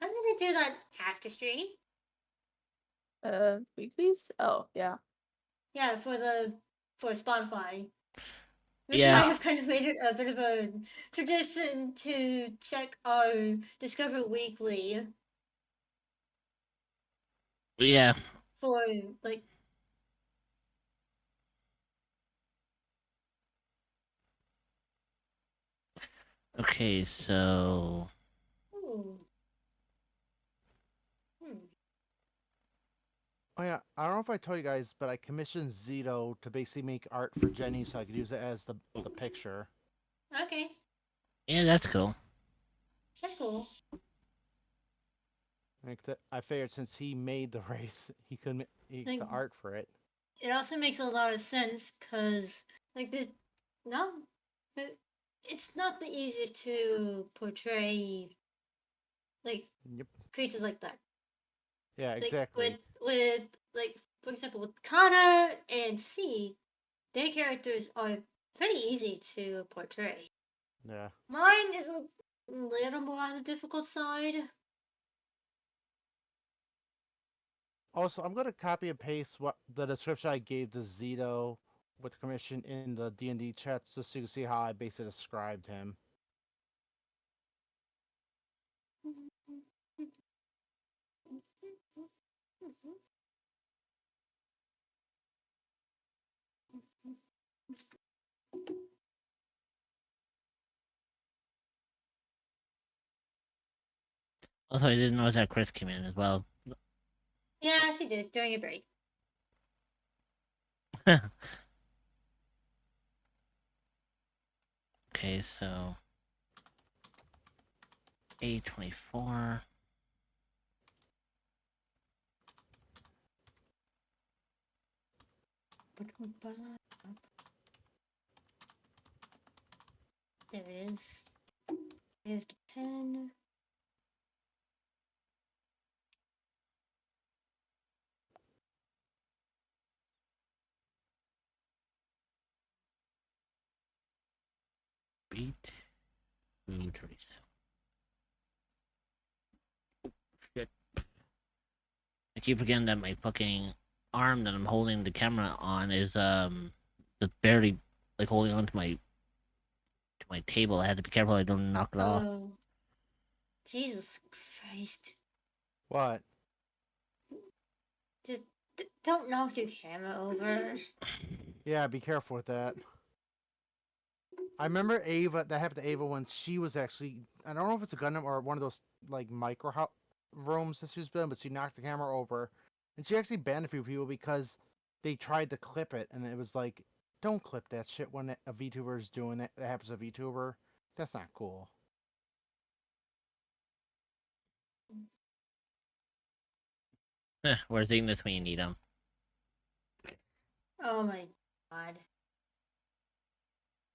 I'm gonna do that after stream. Weeklies? Oh yeah. Yeah, for Spotify. Yeah. I have kind of made it a bit of a tradition to check our Discover Weekly. Yeah. For like. Okay, so. Ooh. Oh yeah, I don't know if I told you guys, but I commissioned Zito to basically make art for Jenny so I could use it as the picture. Okay. Yeah, that's cool. That's cool. I figured since he made the race, he could make the art for it. It also makes a lot of sense because, like, it's not the easiest to portray, like, creatures like that. Yeah, exactly. Like, with like, for example, with Kana and C, their characters are pretty easy to portray. Yeah. Mine is little more on the difficult side. Also, I'm gonna copy and paste what the description I gave to Zito with the commission in the D&D chat, just so you can see how I basically described him. Also, I didn't notice that Chris came in as well. Yeah, she did during a break. Okay, so A24. There it is. There's the pen. Beat. Teresa. Shit. I keep forgetting that my fucking arm that I'm holding the camera on is just barely like holding on to my table. I had to be careful I don't knock it off. Oh, Jesus Christ! What? Just don't knock your camera over. Yeah, be careful with that. I remember Ava. That happened to Ava when she was actually. I don't know if it's a Gundam or one of those like micro rooms that she was building, but she knocked the camera over, and she actually banned a few people because they tried to clip it, and it was like, don't clip that shit when a VTuber is doing it. That happens to a VTuber. That's not cool. Where's Ignis when you need him? Oh my God.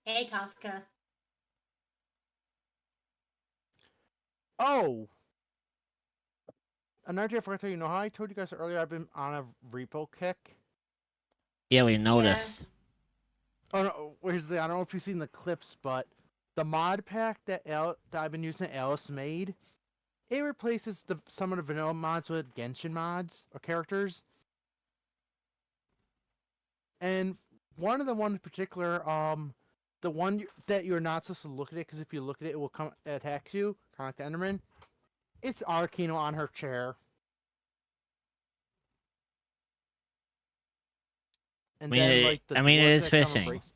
Hey, Kafka. Oh! Another thing I forgot to tell you, know how I told you guys earlier I've been on a repo kick? Yeah, we noticed. Oh no, where's the? I don't know if you've seen the clips, but the mod pack that I've been using that Alice made, it replaces some of the vanilla mods with Genshin mods or characters. And one of the ones in particular, the one that you're not supposed to look at it, because if you look at it, it will come attack you, kind of like the Enderman. It's Arcano on her chair. And then like the it dwarves is that come and fishing. breaks.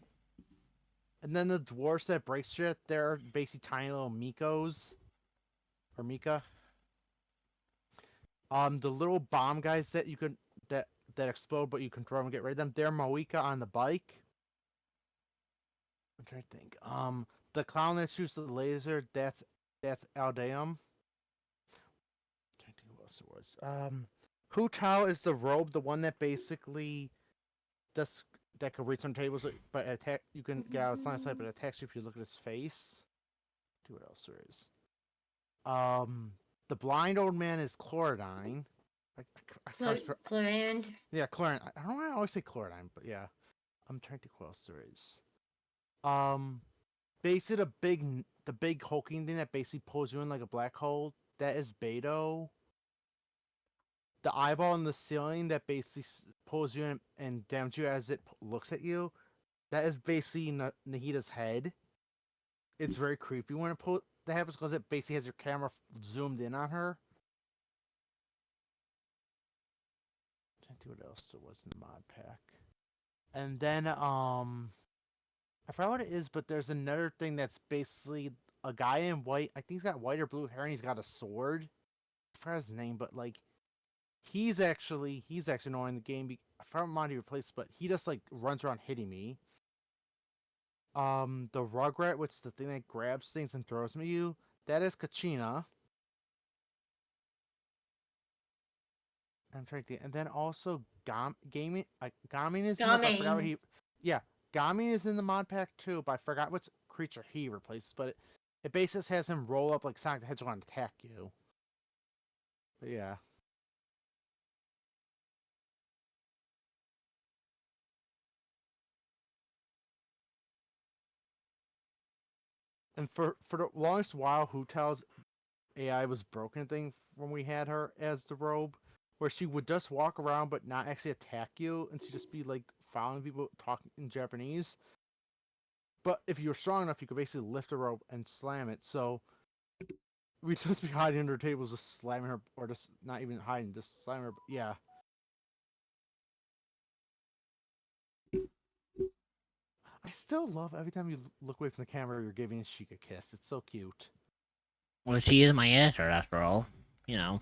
And then the dwarves that break shit, they're basically tiny little Mikos. Or Mika. The little bomb guys that you can that explode, but you can throw them and get rid of them. They're Moika on the bike. I'm trying to think. The clown that shoots the laser, that's Aldeum. I'm trying to think what else it was. Hu Tao is the robe, the one that basically that can reach on tables, but attack. You can get out of line of sight, but it attacks you if you look at his face. See what else there is. The blind old man is Chlorodyne. Chlorand. Yeah, Chlorine. I don't know why I always say Chlorodyne, but yeah. I'm trying to think what else there is. Basically the big hulking thing that basically pulls you in like a black hole. That is Beto. The eyeball in the ceiling that basically pulls you in and damages you as it looks at you. That is basically Nahita's head. It's very creepy when that happens because it basically has your camera zoomed in on her. I'm trying to think what else there was in the mod pack. And then I forgot what it is, but there's another thing that's basically a guy in white. I think he's got white or blue hair and he's got a sword. I forgot his name, but like he's actually annoying the game. I forgot what mod he replaced, but he just like runs around hitting me. The Rugrat, which is the thing that grabs things and throws them at you, that is Kachina. I'm trying to think. And then also Gaming Gamin is in there, but I forgot what he. Yeah, Gamin is in the mod pack too, but I forgot what creature he replaces. But it basically has him roll up like Sonic the Hedgehog and attack you. But yeah. And for the longest while, Hotel's AI was broken thing when we had her as the robe, where she would just walk around but not actually attack you, and she'd just be like following people talking in Japanese. But if you were strong enough, you could basically lift the rope and slam it. So we'd just be hiding under tables, just slamming her, or just not even hiding, just slamming her. Yeah. I still love every time you look away from the camera, you're giving Sheik a kiss. It's so cute. Well, she is my editor, after all. You know.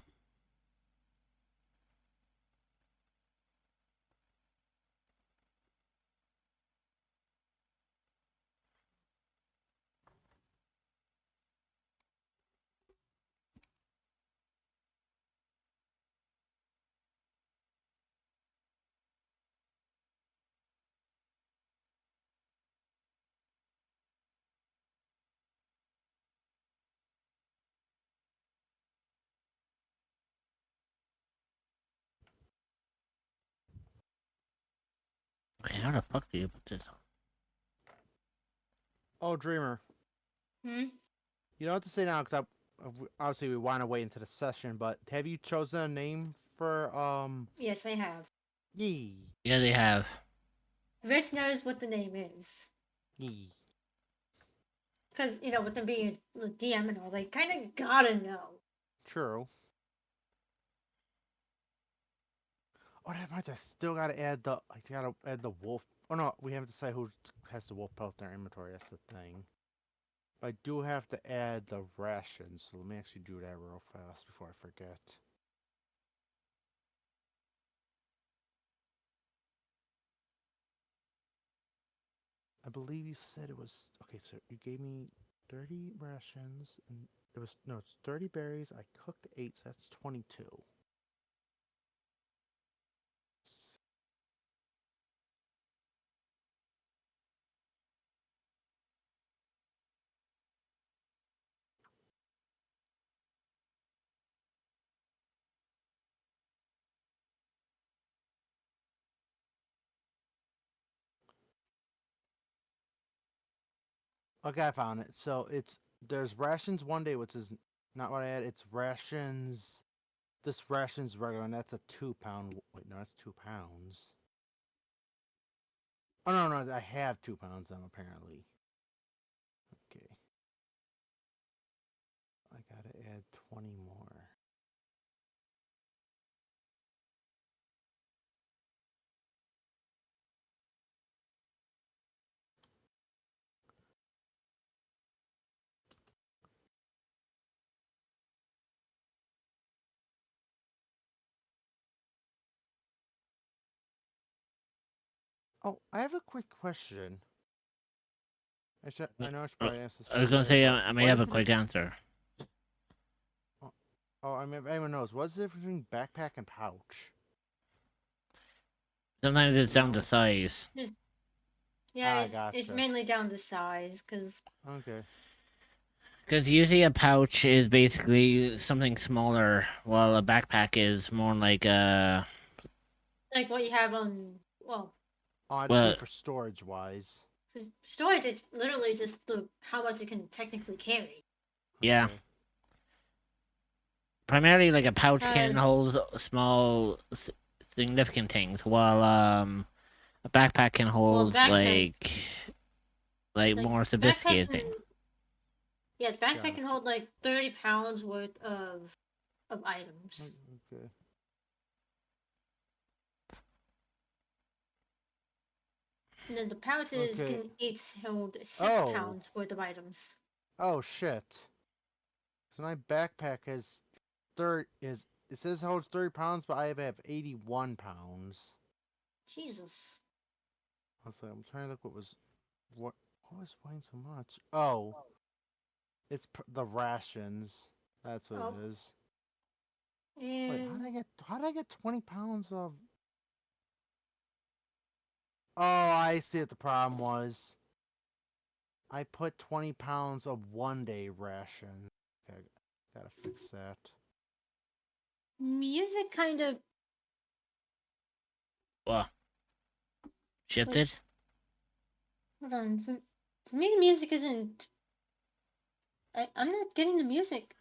Okay, how the fuck do you put this on? Oh, Dreamer. Hmm? You don't have to say now because obviously we want to wait into the session. But have you chosen a name for Yes, I have. Yee? Yeah, they have. Rich knows what the name is. Yee. Because, you know, with them being a DM and all, they kind of gotta know. True. Oh, that reminds me, I still gotta add the wolf. Oh no, we haven't decided who has the wolf pelt in their inventory. That's the thing. But I do have to add the rations, so let me actually do that real fast before I forget. I believe you said it was okay. So you gave me 30 rations, and it's 30 berries. I cooked 8, so that's 22. Okay, I found it. So there's rations one day, which is not what I had. It's rations. This rations regular, and that's a 2 pound. Wait, no, that's 2 pounds. Oh no, I have 2 pounds then apparently. Okay, I gotta add 20 more. Oh, I have a quick question. I know I should probably ask this I was gonna later, say but I may what have is a the quick answer. Oh, I mean, if anyone knows, what's the difference between backpack and pouch? Sometimes it's You down know? to size. Just, yeah, Ah, it's gotcha. mainly down to size, because... Okay. Because usually a pouch is basically something smaller, while a backpack is more like a. Like what you have on... Well, Oh, I just Well, mean for storage wise. for storage, it's literally just how much it can technically carry. yeah. Okay. Primarily, like a pouch can Because, hold small, significant things, while a backpack can well, hold backpack... like Like, more backpack sophisticated can... things. Yeah, the backpack can Gotcha. hold like 30 pounds worth of items. Okay. And then the pouches Okay. can each hold 6 Oh. pounds worth of items. Oh shit. So my backpack has it says it holds 30 pounds, but I have 81 pounds. Jesus. I'm trying to look what was weighing so much. Oh, it's the rations. That's what Oh, it is. Wait, and how did I get 20 pounds of? Oh, I see what the problem was. I put 20 pounds of 1 day ration. Okay, gotta fix that. music kind of Well, like, shifted. hold on. For me, music isn't. I'm not getting the music.